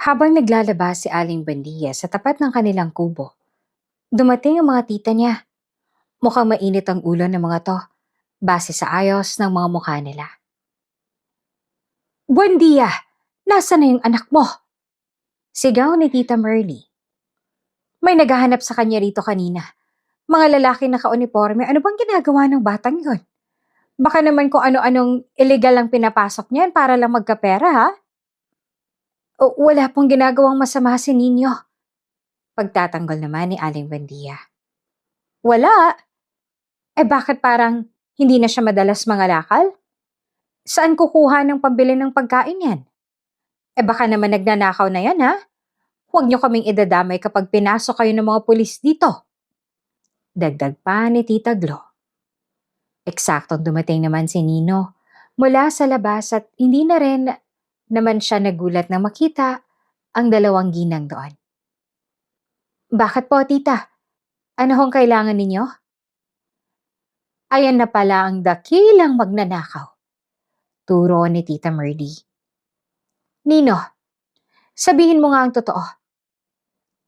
Habang naglalaba si Aling Buendia sa tapat ng kanilang kubo, dumating ang mga tita niya. Mukhang mainit ang ulo ng mga to, base sa ayos ng mga mukha nila. Buendia! Nasaan na yung anak mo? Sigaw ni Tita Merly. May naghahanap sa kanya rito kanina. Mga lalaki naka-uniforme, ano bang ginagawa ng batang yon? Baka naman kung ano-anong illegal ang pinapasok niyan para lang magkapera, ha? O, wala pong ginagawang masama si Ninyo. Pagtatanggol naman ni Aling Buendia. Wala. Bakit parang hindi na siya madalas mangalakal? Saan kukuha ng pambili ng pagkain yan? Baka naman nagnanakaw na yan, ha? Huwag niyo kaming idadamay kapag pinasok kayo ng mga pulis dito. Dagdag pa ni Tita Glo. Eksaktong dumating naman si Nino mula sa labas at hindi na rin naman siya nagulat na makita ang dalawang ginang doon. Bakit po, tita? Ano hong kailangan ninyo? Ayan na pala ang dakilang magnanakaw. Turo ni Tita Merly. Nino, sabihin mo nga ang totoo.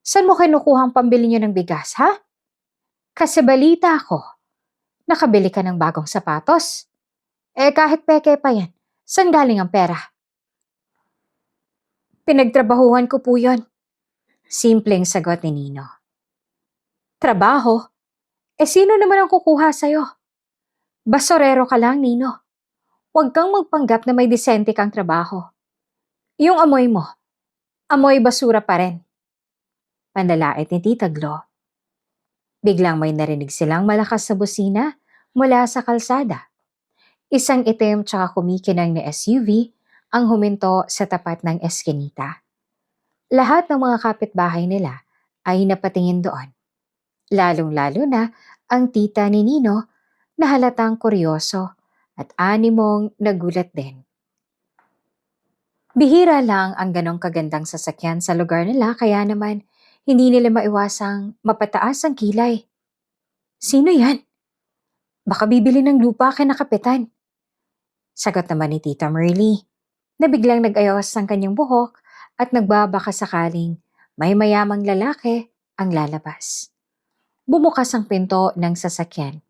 Saan mo kinukuha ang pambili niyo ng bigas, ha? Kasi balita ko, nakabili ka ng bagong sapatos. Kahit peke pa yan, saan galing ang pera? Pinagtrabahuhan ko po yon. Simpleng sagot ni Nino. Trabaho? Sino naman ang kukuha sa'yo? Basorero ka lang, Nino. Huwag kang magpanggap na may disente kang trabaho. Yung amoy mo, amoy basura pa rin. Panlalait ni Tita Glo. Biglang may narinig silang malakas na busina mula sa kalsada. Isang itim tsaka kumikinang na SUV ang huminto sa tapat ng eskinita. Lahat ng mga kapitbahay nila ay napatingin doon. Lalong-lalo na ang tita ni Nino na halatang kuryoso at animong nagulat din. Bihira lang ang ganong kagandang sasakyan sa lugar nila kaya naman hindi nila maiwasang mapataas ang kilay. Sino yan? Baka bibili ng lupa kay na kapitan. Sagot naman ni Tita Merly na biglang nag-ayos ng kanyang buhok at nagbabaka sakaling may mayamang lalaki ang lalabas. Bumukas ang pinto ng sasakyan.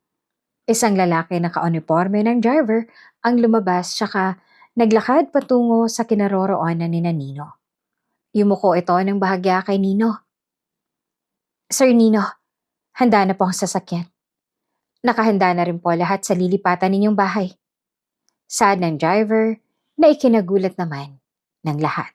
Isang lalaki na ka-uniforme ng driver ang lumabas tsaka naglakad patungo sa kinaroroonan ni Nino. Yumuko ito ng bahagya kay Nino. Sir Nino, handa na po ang sasakyan. Nakahanda na rin po lahat sa lilipatan ninyong bahay. Saad ng driver na ikinagulat naman ng lahat.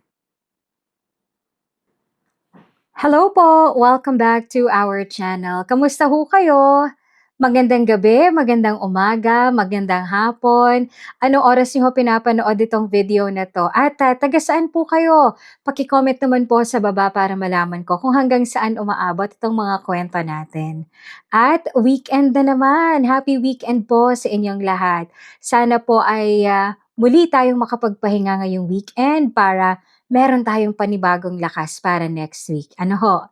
Hello po! Welcome back to our channel. Kamusta ho kayo? Magandang gabi, magandang umaga, magandang hapon. Anong oras niyo pinapanood itong video na to? At taga saan po kayo? Paki-comment naman po sa baba para malaman ko kung hanggang saan umaabot itong mga kwento natin. At weekend na naman. Happy weekend po sa inyong lahat. Sana po ay muli tayong makapagpahinga ngayong weekend para meron tayong panibagong lakas para next week. Ano ho?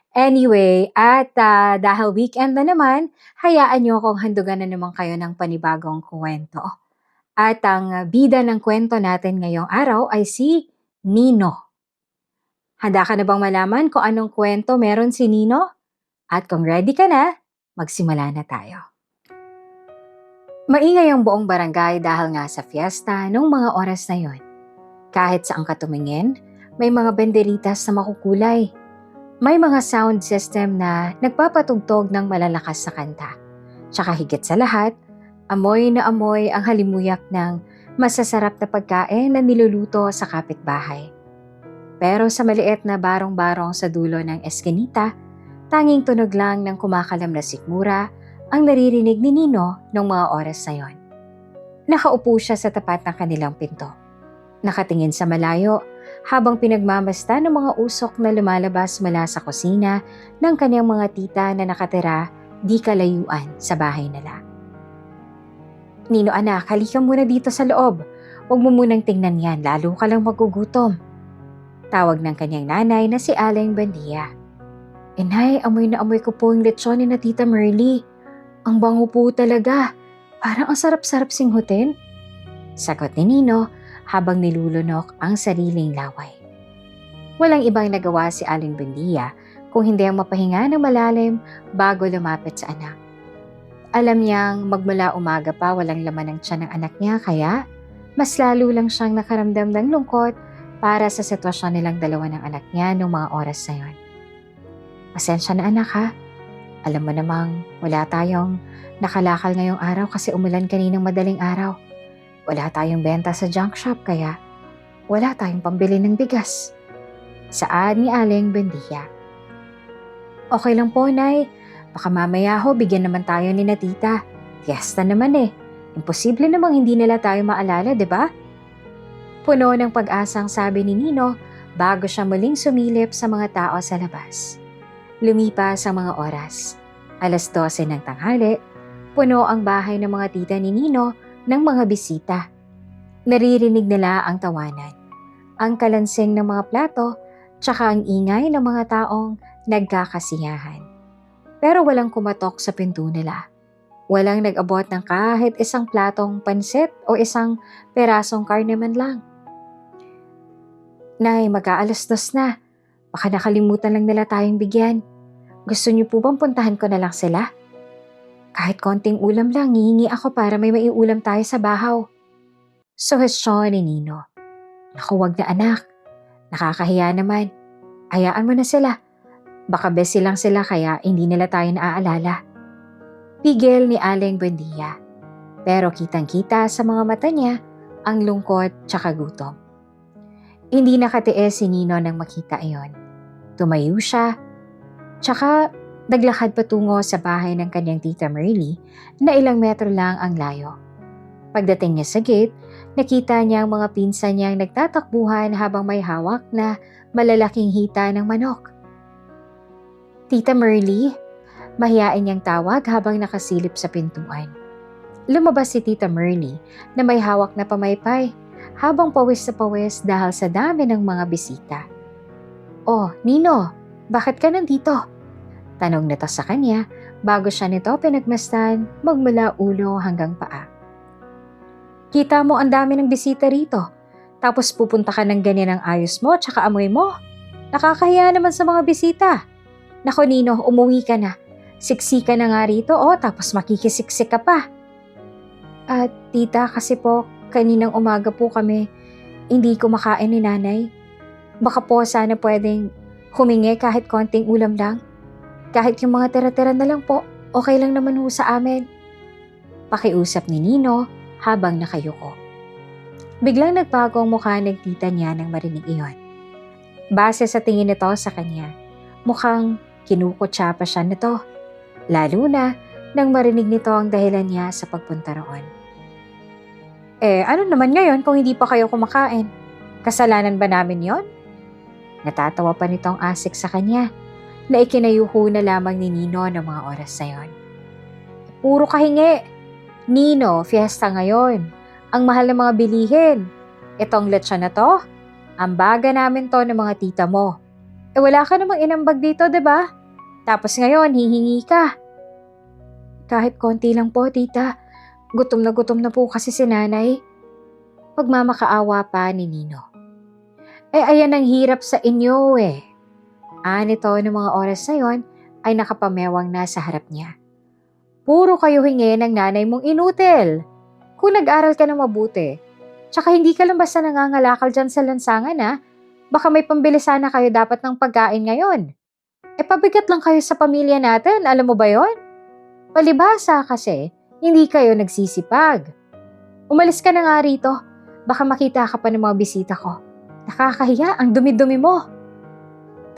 Anyway, at dahil weekend na naman, hayaan niyo akong handugan na naman kayo ng panibagong kwento. At ang bida ng kwento natin ngayong araw ay si Nino. Handa ka na bang malaman kung anong kwento meron si Nino? At kung ready ka na, magsimula na tayo. Maingay ang buong barangay dahil nga sa fiesta noong mga oras na yon. Kahit saan ka tumingin, may mga banderitas na makukulay. May mga sound system na nagpapatugtog ng malalakas sa kanta. Tsaka higit sa lahat, amoy na amoy ang halimuyak ng masasarap na pagkain na niluluto sa kapitbahay. Pero sa maliit na barong-barong sa dulo ng eskinita, tanging tunog lang ng kumakalam na sikmura ang naririnig ni Nino noong mga oras na yon. Nakaupo siya sa tapat ng kanilang pinto. Nakatingin sa malayo, habang pinagmamasta ng mga usok na lumalabas mula sa kusina ng kanyang mga tita na nakatira di kalayuan sa bahay nila. Nino anak, halika muna dito sa loob. Huwag mo munang tingnan yan, lalo ka lang magugutom. Tawag ng kanyang nanay na si Aling Buendia. Nay, amoy na amoy ko po yung lechon ni na Tita Merly. Ang bango po talaga. Parang ang sarap-sarap singhutin. Sagot ni Nino habang nilulunok ang sariling laway. Walang ibang nagawa si Aling Buendia kung hindi ang mapahinga ng malalim bago lumapit sa anak. Alam niyang magmula umaga pa walang laman ng tiyan ng anak niya kaya mas lalo lang siyang nakaramdam ng lungkot para sa sitwasyon nilang dalawa ng anak niya noong mga oras na yon. Pasensya na anak ha. Alam mo namang wala tayong nakalakal ngayong araw kasi umulan kaninang madaling araw. Wala tayong benta sa junk shop kaya wala tayong pambili ng bigas. Saad ni Aling Buendia. Okay lang po, Nay. Baka mamaya ho, bigyan naman tayo ni na tita. Fiesta naman eh. Imposible namang hindi nila tayo maalala, di ba? Puno ng pag-asang sabi ni Nino bago siya muling sumilip sa mga tao sa labas. Lumipas ang mga oras. 12:00 ng tanghali, puno ang bahay ng mga tita ni Nino ng mga bisita. Naririnig nila ang tawanan, ang kalansing ng mga plato, tsaka ang ingay ng mga taong nagkakasiyahan. Pero walang kumatok sa pinto nila. Walang nag-abot ng kahit isang platong pansit o isang perasong karne man lang. Nay, mag-aalas-dos na. Baka nakalimutan lang nila tayong bigyan. Gusto niyo po bang puntahan ko na lang sila? Kahit konting ulam lang, hihingi ako para may maiulam tayo sa bahaw. Suhestyon ni Nino. Naku, wag na anak. Nakakahiya naman. Hayaan mo na sila. Baka busy lang sila kaya hindi nila tayo naaalala. Pigil ni Aling Buendia. Pero kitang-kita sa mga mata niya ang lungkot tsaka gutom. Hindi nakatiis si Nino nang makita iyon. Tumayo siya, tsaka naglakad patungo sa bahay ng kanyang tita Merly na ilang metro lang ang layo. Pagdating niya sa gate, nakita niya ang mga pinsan niyang nagtatakbuhan habang may hawak na malalaking hita ng manok. Tita Merly, mahiyain niyang tawag habang nakasilip sa pintuan. Lumabas si Tita Merly na may hawak na pamaypay habang pawis sa pawis dahil sa dami ng mga bisita. Oh, Nino, bakit ka nandito? Tanong nito sa kanya bago siya nito pinagmasdan magmula ulo hanggang paa. Kita mo ang dami ng bisita rito, tapos pupunta ka ng ganyan ang ayos mo tsaka amoy mo. Nakakahiya naman sa mga bisita. Nako Nino, umuwi ka na. Siksi ka na nga rito tapos makikisiksik ka pa. At tita, kasi po kaninang umaga po kami hindi kumakain ni nanay. Baka po sana pwedeng humingi kahit konting ulam lang. Kahit yung mga tira-tira na lang po, okay lang naman ho sa amin. Pakiusap ni Nino habang nakayuko. Biglang nagbago ang mukha ng tita niya nang marinig iyon. Base sa tingin nito sa kanya, mukhang kinukutsa pa siya nito. Lalo na nang marinig nito ang dahilan niya sa pagpunta roon. Ano naman ngayon kung hindi pa kayo kumakain? Kasalanan ba namin yon? Natatawa pa nitong asik sa kanya na ikinayuho na lamang ni Nino ng mga oras na yon. Puro kahingi. Nino, fiesta ngayon. Ang mahal ng mga bilihin. Itong lechon na to, ang baga namin to ng mga tita mo. Wala ka namang inambag dito, diba? Tapos ngayon, hihingi ka. Kahit konti lang po, tita. Gutom na po kasi si nanay. Pagmamakaawa pa ni Nino. Ayan ang hirap sa inyo eh. Nito ng mga oras na yon ay nakapamewang na sa harap niya. Puro kayo hingi ng nanay mong inutil. Kung nag-aral ka ng mabuti, tsaka hindi ka lang basta nangangalakal dyan sa lansangan baka may pambili sana kayo dapat ng pagkain ngayon. Pabigat lang kayo sa pamilya natin, alam mo ba yon? Palibhasa kasi, hindi kayo nagsisipag. Umalis ka na nga rito, baka makita ka pa ng mga bisita ko. Nakakahiya, ang dumi-dumi mo.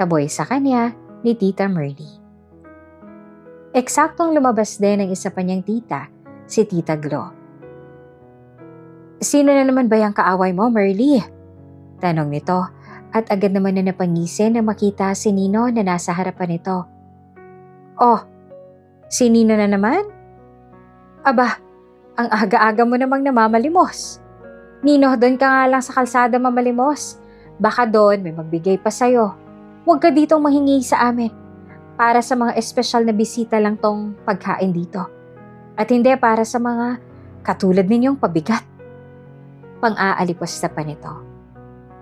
Taboy sa kanya ni Tita Merly. Eksaktong lumabas din ang isa pa niyang tita, si Tita Glo. Sino na naman ba yung kaaway mo, Merly? Tanong nito at agad naman na napangisin na makita si Nino na nasa harapan nito. Oh, si Nino na naman? Aba, ang aga-aga mo namang namamalimos. Nino, doon ka nga lang sa kalsada mamalimos. Baka doon may magbigay pa sa'yo. Huwag ka ditong manghingi sa amin. Para sa mga espesyal na bisita lang tong pagkain dito. At hindi para sa mga katulad ninyong pabigat. Pang-aalipos na pa nito.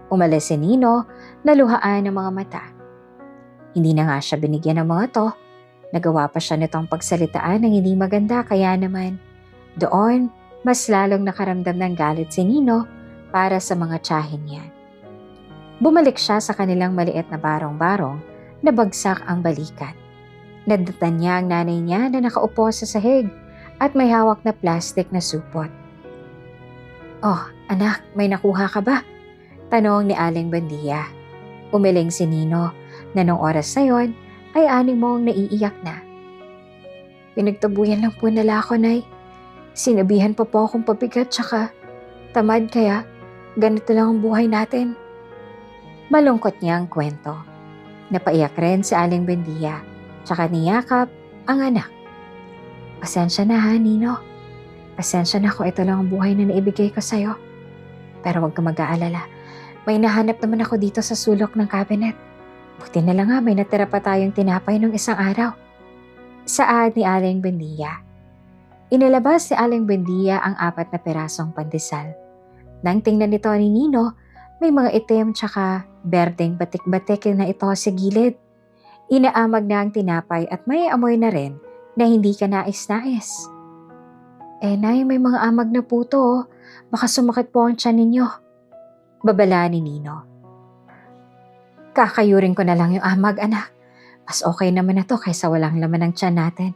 Umalis si Nino, naluhaan ng mga mata. Hindi na nga siya binigyan ng mga to. Nagawa pa siya nitong pagsalitaan ng hindi maganda, kaya naman doon mas lalong nakaramdam ng galit si Nino para sa mga tiyahin niya. Bumalik siya sa kanilang maliit na barong-barong na bagsak ang balikat. Nadatan niya ang nanay niya na nakaupo sa sahig at may hawak na plastic na supot. "Oh, anak, may nakuha ka ba?" tanong ni Aling Buendia. Umiling si Nino na nung oras na yon ay animong naiiyak na. "Pinagtabuyan lang po nila ako, Nay. Sinabihan pa po akong pabigat tsaka tamad, kaya ganito lang ang buhay natin." Malungkot niya ang kwento. Napaiyak rin si Aling Buendia tsaka niyakap ang anak. "Pasensya na ha, Nino. Pasensya na kung ito lang ang buhay na naibigay ko sa'yo. Pero huwag ka mag-aalala. May nahanap naman ako dito sa sulok ng cabinet. Buti na lang nga may natira pa tayong tinapay nung isang araw." Saad ni Aling Buendia. Inilabas ni Aling Buendia ang 4 na pirasong pandesal. Nang tingnan nito ni Nino, may mga itim tsaka berdeng batik-batik na ito sa gilid. Inaamag na ang tinapay at may amoy na rin na hindi ka nais-nais. Nay, may mga amag na po to, oh. Baka sumakit po ang tiyan ninyo." Babala ni Nino. "Kakayurin ko na lang yung amag, anak. Mas okay naman na to kaysa walang laman ng tiyan natin.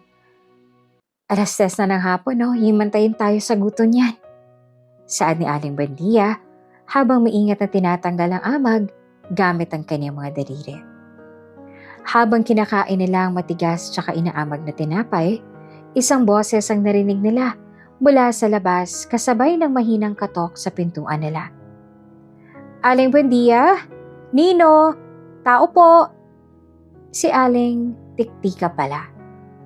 3:00 na ng hapon, no? Himantayin tayo sa guto niyan." Saad ni Aling Buendia habang maingat na tinatanggal ang amag gamit ang kanyang mga daliri. Habang kinakain nila ang matigas tsaka inaamag na tinapay, isang boses ang narinig nila mula sa labas kasabay ng mahinang katok sa pintuan nila. "Aling Buendia? Nino? Tao po!" Si Aling Tiktika pala,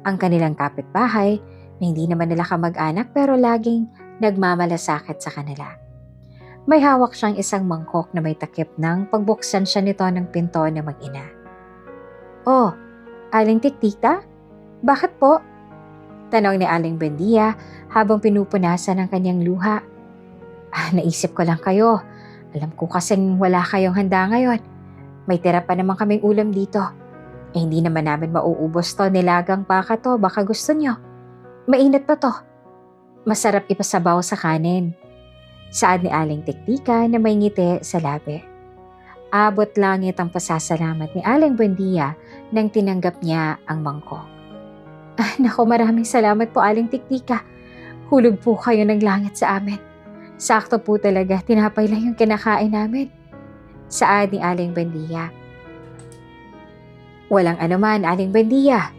ang kanilang kapitbahay na hindi naman nila kamag-anak pero laging nagmamalasakit sa kanila. May hawak siyang isang mangkok na may takip ng pagbuksan siya nito ng pinto na mag-ina. "Oh, Aling Tiktika? Bakit po?" tanong ni Aling Buendia habang pinupunasan ang kanyang luha. Naisip ko lang kayo. Alam ko kasing wala kayong handa ngayon. May tira pa naman kaming ulam dito. Hindi naman namin mauubos to, nilagang baka to, baka gusto nyo. Mainit pa to. Masarap ipasabaw sa kanin." Saad ni Aling Tiktika na may ngiti sa labi. Abot langit ang pasasalamat ni Aling Buendia nang tinanggap niya ang mangkok. "Naku, maraming salamat po, Aling Tiktika. Hulog po kayo ng langit sa amin. Sakto po talaga, tinapay lang yung kinakain namin." Saad ni Aling Buendia. "Walang anuman, Aling Buendia.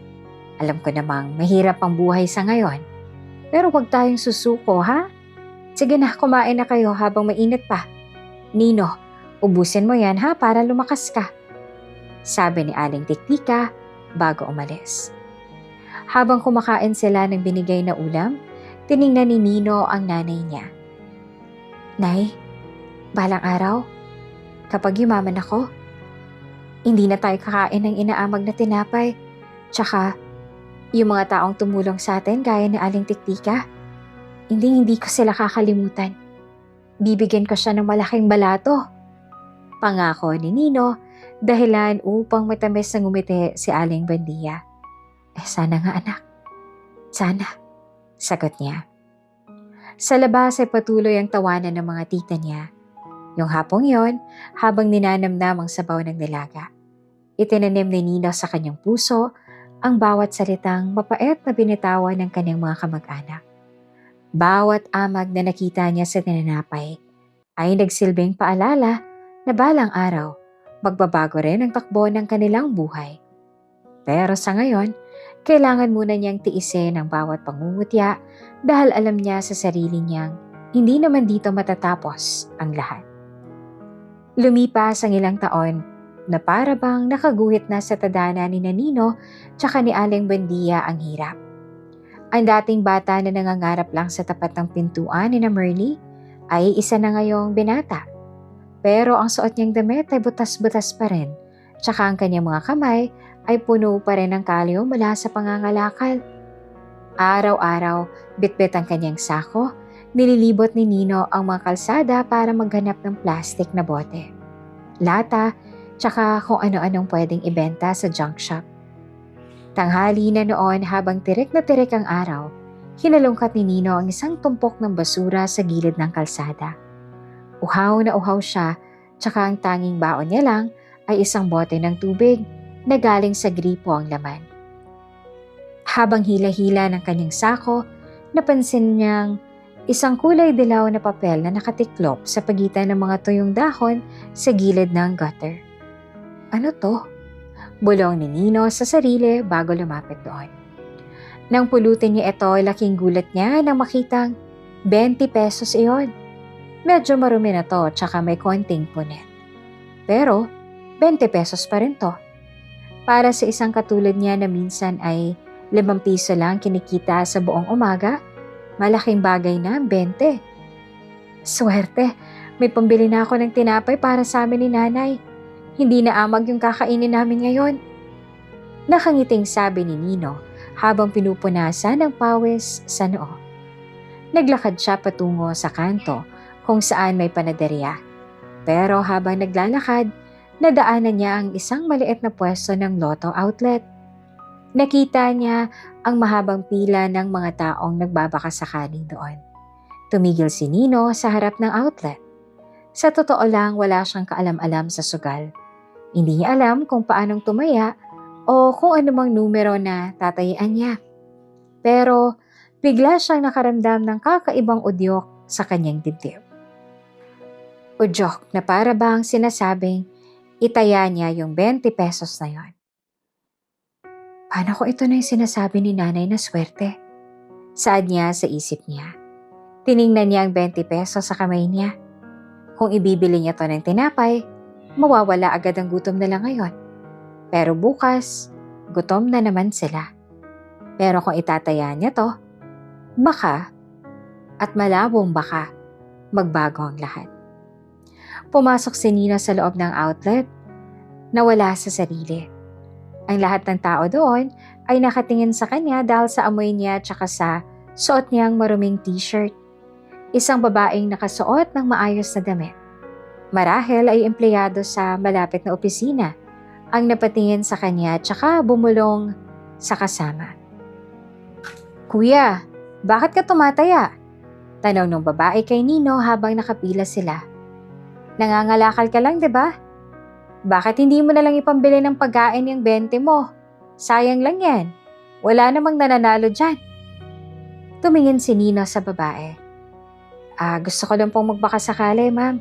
Alam ko namang mahirap ang buhay sa ngayon. Pero huwag tayong susuko, ha? Sige na, kumain na kayo habang mainit pa. Nino, ubusin mo yan ha para lumakas ka." Sabi ni Aling Tiktika bago umalis. Habang kumakain sila ng binigay na ulam, tiningnan ni Nino ang nanay niya. "Nay, balang araw, kapag yumaman ako, hindi na tayo kakain ng inaamag na tinapay. Tsaka, yung mga taong tumulong sa atin gaya ni Aling Tiktika, hindi ko sila kakalimutan. Bibigyan ko siya ng malaking balato." Pangako ni Nino, dahilan upang matamis na ngumiti si Aling Buendia. Sana nga, anak. Sana, sagot niya. Sa labas ay patuloy ang tawanan ng mga tita niya. Yung hapong yon, habang ninanamnam ang sabaw ng nilaga, itinanim ni Nino sa kanyang puso ang bawat salitang mapait na binitawan ng kanyang mga kamag-anak. Bawat amag na nakita niya sa tinanapay ay nagsilbing paalala na balang araw, magbabago rin ang takbo ng kanilang buhay. Pero sa ngayon, kailangan muna niyang tiisin ang bawat pangungutya dahil alam niya sa sarili niyang hindi naman dito matatapos ang lahat. Lumipas ang ilang taon na para bang nakaguhit na sa tadhana ni Nino tsaka ni Aling Buendia ang hirap. Ang dating bata na nangangarap lang sa tapat ng pintuan ni Merly ay isa na ngayong binata. Pero ang suot niyang damit ay butas-butas pa rin, tsaka ang kanyang mga kamay ay puno pa rin ng kalyo mula sa pangangalakal. Araw-araw, bitbit ang kanyang sako, nililibot ni Nino ang mga kalsada para maghanap ng plastik na bote. lata, tsaka kung ano-anong pwedeng ibenta sa junk shop. Tanghali na noon habang tirik na tirik ang araw, hinalungkat ni Nino ang isang tumpok ng basura sa gilid ng kalsada. Uhaw na uhaw siya, tsaka ang tanging baon niya lang ay isang bote ng tubig na galing sa gripo ang laman. Habang hila-hila ng kanyang sako, napansin niyang isang kulay dilaw na papel na nakatiklop sa pagitan ng mga tuyong dahon sa gilid ng gutter. Ano to? Bulong ni Nino sa sarili bago lumapit doon. Nang pulutin niya ito, laking gulat niya nang makitang 20 pesos iyon. Medyo marumi na to tsaka may konting punit. Pero 20 pesos pa rin to. Para sa isang katulad niya na minsan ay 5 piso lang kinikita sa buong umaga, malaking bagay na 20. Swerte, may pambili na ako ng tinapay para sa amin ni nanay. Hindi na amag yung kakainin namin ngayon. Nakangiting sabi ni Nino habang pinupunasan ng pawis sa noo. Naglakad siya patungo sa kanto kung saan may panaderya. Pero habang naglalakad, nadaanan niya ang isang maliit na pwesto ng Lotto outlet. Nakita niya ang mahabang pila ng mga taong nagbabakasakali doon. Tumigil si Nino sa harap ng outlet. Sa totoo lang, wala siyang kaalam-alam sa sugal. Hindi niya alam kung paanong tumaya o kung anumang numero na tatayaan niya. Pero bigla siyang nakaramdam ng kakaibang udyok sa kanyang dibdib. Udyok na para bang sinasabing itaya niya yung 20 pesos na yon. Paano ko ito na yung sinasabi ni nanay na swerte? Saad niya sa isip niya. Tiningnan niya ang 20 pesos sa kamay niya. Kung ibibili niya to ng tinapay, mawawala agad ang gutom nila ngayon. Pero bukas, gutom na naman sila. Pero kung itataya niya to, baka, at malabong baka, magbago ang lahat. Pumasok si Nino sa loob ng outlet, nawala sa sarili. Ang lahat ng tao doon ay nakatingin sa kanya dahil sa amoy niya tsaka sa suot niyang maruming t-shirt. Isang babaeng nakasuot ng maayos na damit. Marahil ay empleyado sa malapit na opisina ang napatingin sa kanya tsaka bumulong sa kasama. Kuya, bakit ka tumataya? Tanong ng babae kay Nino habang nakapila sila. Nangangalakal ka lang, 'di ba? Bakit hindi mo na lang ipambili ng pagkain yung 20 mo? Sayang lang yan. Wala namang nananalo dyan. Tumingin si Nino sa babae. Gusto ko lang pong magbakasakali, ma'am.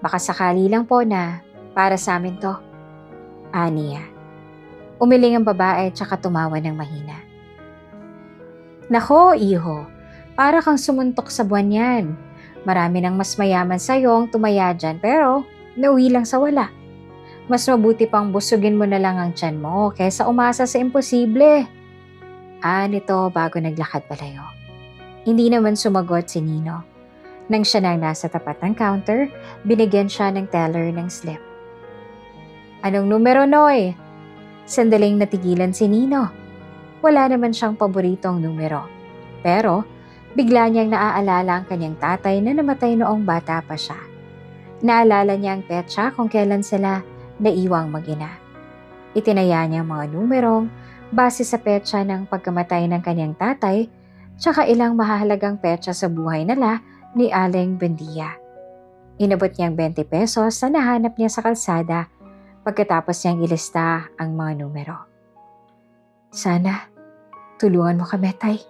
Baka sakali lang po na para sa amin to. Aniya. Umiling ang babae tsaka tumawa ng mahina. Nako, iho. Para kang sumuntok sa buwan yan. Marami nang mas mayaman sa'yo ang tumaya dyan pero nauwi lang sa wala. Mas mabuti pang busugin mo na lang ang tiyan mo kaysa umasa sa imposible. Nito bago naglakad palayo. Hindi naman sumagot si Nino. Nang siya nang nasa tapat ng counter, binigyan siya ng teller ng slip. Anong numero, Noy? Sandaling natigilan si Nino. Wala naman siyang paboritong numero. Pero bigla niyang naaalala ang kanyang tatay na namatay noong bata pa siya. Naalala niya ang petsa kung kailan sila naiwang mag-ina. Itinaya niya ang mga numerong base sa petsa ng pagkamatay ng kanyang tatay tsaka ilang mahalagang petsa sa buhay nila ni Aling Buendia. Inabot niya ang 20 pesos na nahanap niya sa kalsada pagkatapos niyang ilista ang mga numero. Sana, tulungan mo kami, Tay.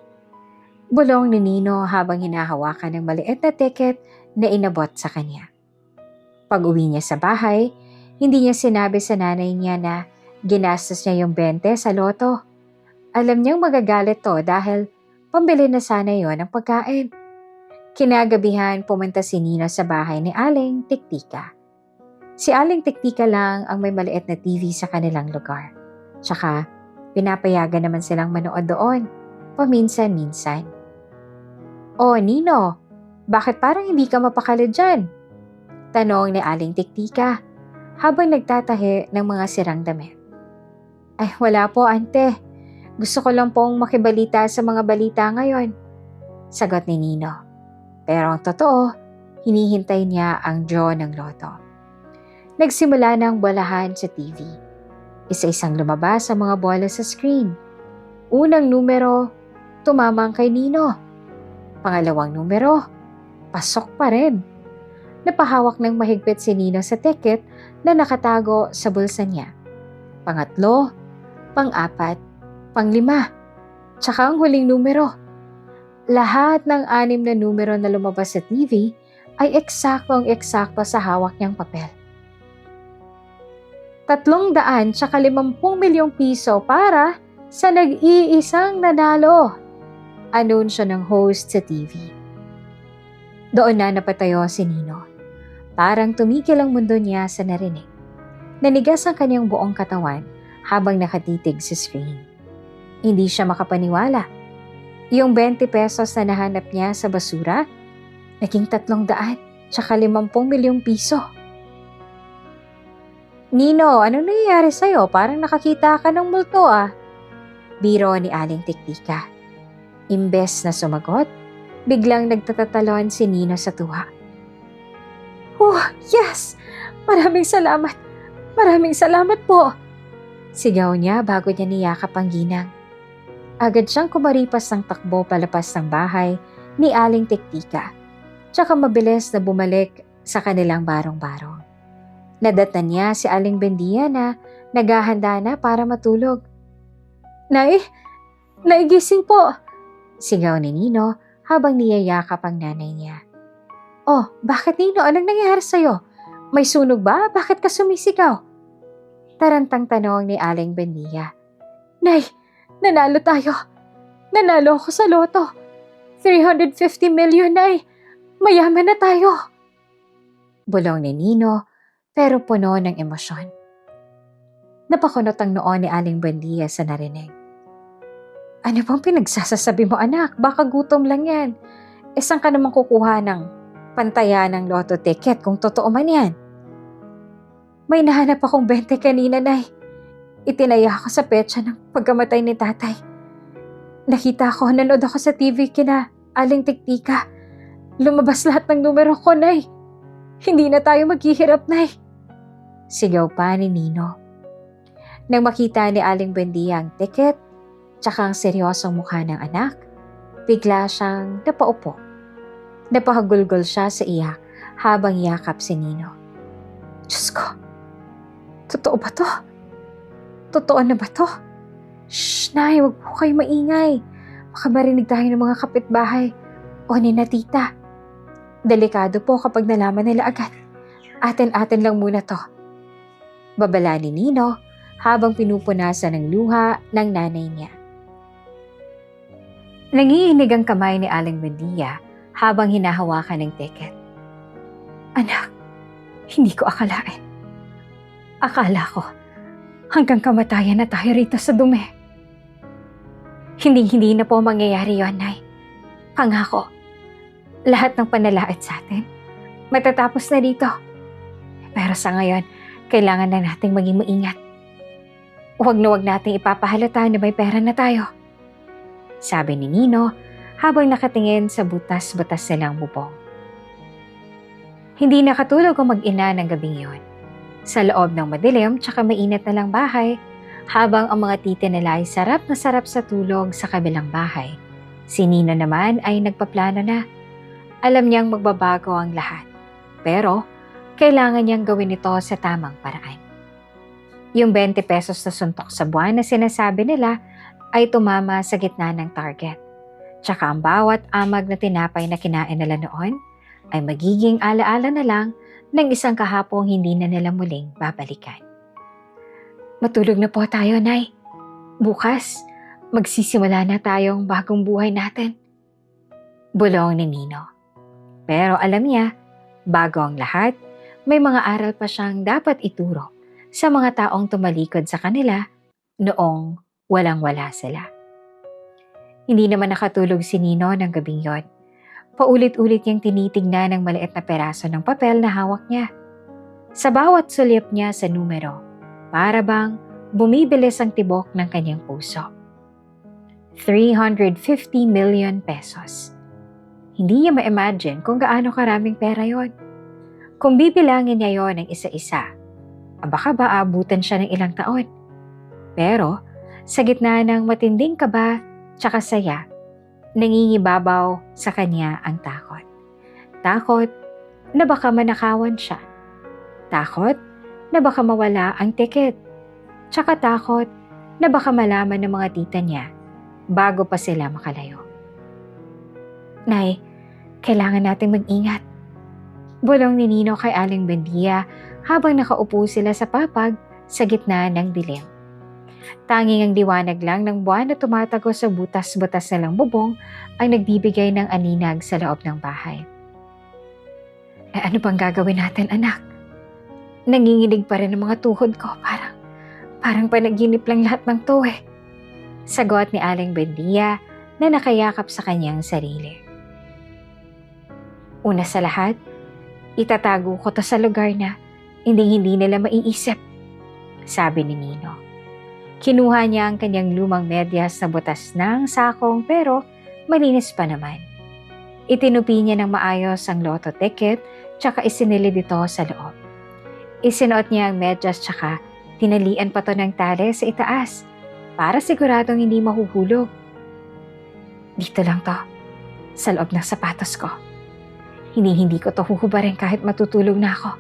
Bulong ni Nino habang hinahawakan ng maliit na ticket na inabot sa kanya. Pag-uwi niya sa bahay, hindi niya sinabi sa nanay niya na ginastos niya yung 20 sa loto. Alam niyang magagalit to dahil pambili na sana yon ng pagkain. Kinagabihan pumunta si Nino sa bahay ni Aling Tiktika. Si Aling Tiktika lang ang may maliit na TV sa kanilang lugar. Tsaka pinapayagan naman silang manood doon, paminsan-minsan. O Nino, bakit parang hindi ka mapakali dyan? Tanong ni Aling Tiktika habang nagtatahi ng mga sirang damit. Ay, wala po, ante. Gusto ko lang pong makibalita sa mga balita ngayon. Sagot ni Nino. Pero ang totoo, hinihintay niya ang draw ng loto. Nagsimula na ang bolahan sa TV. Isa-isang lumabas ang mga bola sa screen. Unang numero, tumamang kay Nino. Pangalawang numero, pasok pa rin. Napahawak ng mahigpit si Nino sa ticket na nakatago sa bulsa niya. Pangatlo, pang-apat, pang-lima, tsaka ang huling numero. Lahat ng 6 na numero na lumabas sa TV ay eksaktong-eksakto sa hawak niyang papel. 300 tsaka 50 milyong piso para sa nag-iisang nanalo. Anunsyo ng host sa TV. Doon na napatayo si Nino. Parang tumigil ang mundo niya sa narinig. Nanigas ang kanyang buong katawan habang nakatitig sa screen. Hindi siya makapaniwala. Yung 20 pesos na nahanap niya sa basura, naging 300 tsaka 50 milyong piso. Nino, anong nangyayari sa'yo? Parang nakakita ka ng multo ah. Biro ni Aling Tiktika. Imbes na sumagot, biglang nagtatatalon si Nino sa tuwa. Oh, yes! Maraming salamat! Maraming salamat po! Sigaw niya bago niya niyakap ang ginang. Agad siyang kumaripas ng takbo palapas ng bahay ni Aling Tiktika, tsaka mabilis na bumalik sa kanilang barong-barong. Nadatan niya si Aling Bendia na naghahanda na para matulog. Nay, naigising po! Sigaw ni Nino habang niyayakap ang nanay niya. Oh, bakit Nino? Anong nangyari sa'yo? May sunog ba? Bakit ka sumisigaw? Tarantang tanong ni Aling Bendia. Nay, nanalo tayo. Nanalo ako sa loto. 350 million, Nay. Mayaman na tayo. Bulong ni Nino pero puno ng emosyon. Napakunot ang noo ni Aling Bendia sa narinig. Ano bang pinagsasasabi mo anak? Baka gutom lang yan. Saan ka naman kukuha ng pantayan ng loto ticket kung totoo man yan? May nahanap akong 20 kanina, Nay. Itinaya ko sa petsa ng pagkamatay ni tatay. Nakita ko, nanood ako sa TV kina Aling Tiktika. Lumabas lahat ng numero ko, Nay. Hindi na tayo maghihirap, Nay. Sigaw pa ni Nino. Nang makita ni Aling Bendia ang ticket, tsaka ang seryosong mukha ng anak, bigla siyang napaupo. Napahagulgol siya sa iyak habang yakap si Nino. Diyos ko, totoo ba to? Totoo na ba to? Shh, Nay, huwag po kayo maingay. Baka marinig tayo ng mga kapitbahay o ni na tita. Delikado po kapag nalaman nila agad. Atin-atin lang muna to. Babala ni Nino habang pinupunasan ng luha ng nanay niya. Nangiinig ang kamay ni Aling Bendia habang hinahawakan ng ticket. Anak, hindi ko akalain. Akala ko, hanggang kamatayan na tayo rito sa dumi. Hindi na po mangyayari yon, Nay. Pangako, lahat ng panalait sa atin, matatapos na dito. Pero sa ngayon, kailangan na nating maging maingat. Huwag na huwag nating ipapahalata na may pera na tayo. Sabi ni Nino habang nakatingin sa butas-butas nilang bubong. Hindi nakatulog ang mag-ina ng gabing yon. Sa loob ng madilim tsaka mainit na lang bahay, habang ang mga tita nila ay sarap na sarap sa tulog sa kabilang bahay. Si Nino naman ay nagpaplano na. Alam niyang magbabago ang lahat. Pero, kailangan niyang gawin ito sa tamang paraan. Yung 20 pesos na suntok sa buwan na sinasabi nila ay tumama sa gitna ng target. Tsaka ang bawat amag na tinapay na kinain nila noon ay magiging alaala na lang ng isang kahapong hindi na nila muling babalikan. Matulog na po tayo, Nay. Bukas, magsisimula na tayong bagong buhay natin. Bulong ni Nino. Pero alam niya, bago ang lahat, may mga aral pa siyang dapat ituro sa mga taong tumalikod sa kanila noong walang-wala sila. Hindi naman nakatulog si Nino ng gabing yon. Paulit-ulit niyang tinitignan ang maliit na peraso ng papel na hawak niya. Sa bawat sulyap niya sa numero, para bang bumibilis ang tibok ng kanyang puso. 350 million pesos. Hindi niya ma-imagine kung gaano karaming pera yon. Kung bibilangin niya yon ng isa-isa, Baka ba aabutan siya ng ilang taon. Pero sa gitna ng matinding kaba tsaka saya, nangingibabaw sa kanya ang takot. Takot na baka manakawan siya. Takot na baka mawala ang tiket. Tsaka takot na baka malaman ng mga tita niya bago pa sila makalayo. Nay, kailangan nating mag-ingat. Bulong ni Nino kay Aling Buendia habang nakaupo sila sa papag sa gitna ng dilim. Tanging ang liwanag lang ng buwan na tumatago sa butas-butas nilang bubong ang nagbibigay ng aninag sa loob ng bahay. Ano bang gagawin natin, anak? Nanginginig pa rin ang mga tuhod ko. Parang panaginip lang lahat ng to eh. Sagot ni Aling Buendia na nakayakap sa kanyang sarili. Una sa lahat, itatago ko to sa lugar na hindi nila maiisip, sabi ni Nino. Kinuha niya ang kanyang lumang medyas na butas ng sakong pero malinis pa naman. Itinupi niya ng maayos ang lotto ticket tsaka isinilid ito sa loob. Isinuot niya ang medyas tsaka tinalian pa to ng tali sa itaas para siguradong hindi mahuhulog. Dito lang to, sa loob ng sapatos ko. Hindi ko to huhubarin kahit matutulog na ako.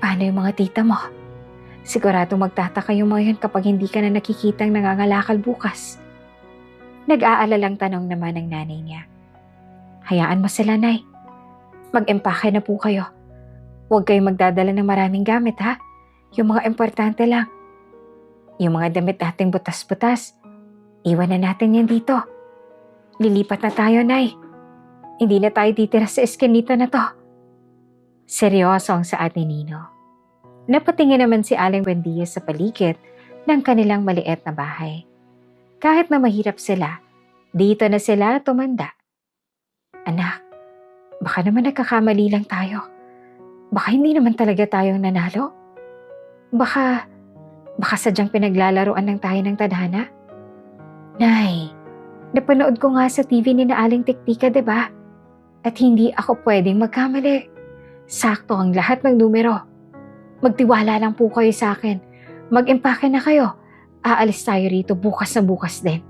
Paano yung mga tita mo? Siguradong magtataka yung mga yun kapag hindi ka na nakikitang nangangalakal bukas. Nag-aalalang tanong naman ng nanay niya. Hayaan mo sila, Nay. Mag-empake na po kayo. Huwag kayong magdadala ng maraming gamit, ha? Yung mga importante lang. Yung mga damit nating butas-butas, iwan na natin yan dito. Lilipat na tayo, Nay. Hindi na tayo titira sa eskinita na to. Seryoso ang saad ni Nino. Napatingin naman si Aling Buendia sa paligid ng kanilang maliit na bahay. Kahit na mahirap sila, dito na sila tumanda. Anak, baka naman nagkakamali lang tayo. Baka hindi naman talaga tayong nanalo. Baka sadyang pinaglalaroan lang tayo ng tadhana. Nay, napanood ko nga sa TV ni na Aling Tiktika, diba? At hindi ako pwedeng magkamali. Sakto ang lahat ng numero. Magtiwala lang po kayo sa akin. Mag-empake na kayo. Aalis tayo rito bukas na bukas din.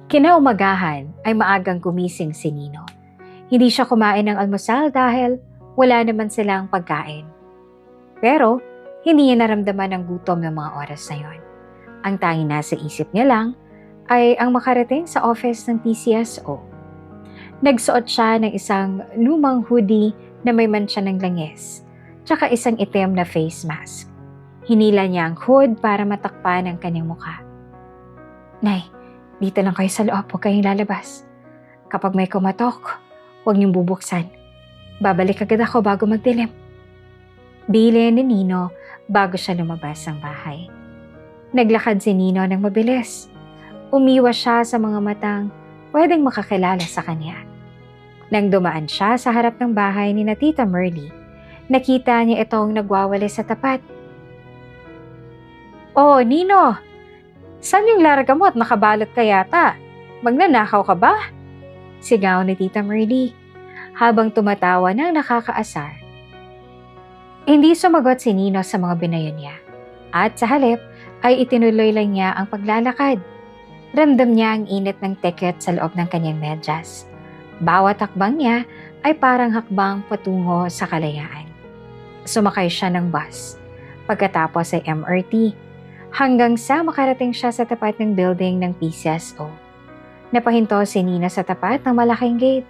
Kinaumagahan ay maagang gumising si Nino. Hindi siya kumain ng almusal dahil wala naman silang pagkain. Pero hindi niya naramdaman ang gutom ng mga oras na yon. Ang tanging nasa isip niya lang ay ang makarating sa office ng PCSO. Nagsuot siya ng isang lumang hoodie na may mancha ng langis, tsaka isang itim na face mask. Hinila niya ang hood para matakpan ang kanyang mukha. Nay, dito lang kayo sa loob, huwag kayong lalabas. Kapag may kumatok, huwag niyong bubuksan. Babalik agad ako bago magdilim. Bilin ni Nino bago siya lumabas ng bahay. Naglakad si Nino ng mabilis. Umiwas siya sa mga matang pwedeng makakilala sa kanya. Nang dumaan siya sa harap ng bahay ni na Tita Merly, nakita niya itong nagwawali sa tapat. Oh, Nino! Saan yung larga mo at nakabalot ka yata? Magnanakaw ka ba? Sigaw ni Tita Merly habang tumatawa ng nakakaasar. Hindi sumagot si Nino sa mga binayon niya at sa halip ay itinuloy lang niya ang paglalakad. Ramdam niya ang init ng tiket sa loob ng kanyang medyas. Bawat hakbang niya ay parang hakbang patungo sa kalayaan. Sumakay siya ng bus. Pagkatapos ay MRT hanggang sa makarating siya sa tapat ng building ng PCSO. Napahinto si Nina sa tapat ng malaking gate.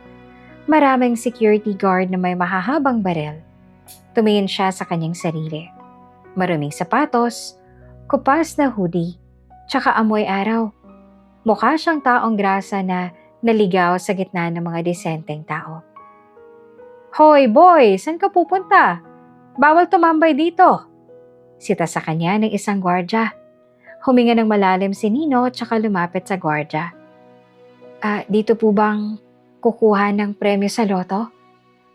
Maraming security guard na may mahahabang barel. Tumingin siya sa kanyang sarili. Maruming sapatos, kupas na hoodie, tsaka amoy araw. Mukha siyang taong grasa na naligaw sa gitna ng mga disenteng tao. Hoy boy, saan ka pupunta? Bawal tumambay dito. Sita sa kanya ng isang gwardya. Huminga ng malalim si Nino tsaka lumapit sa gwardya. Dito po bang kukuha ng premyo sa loto?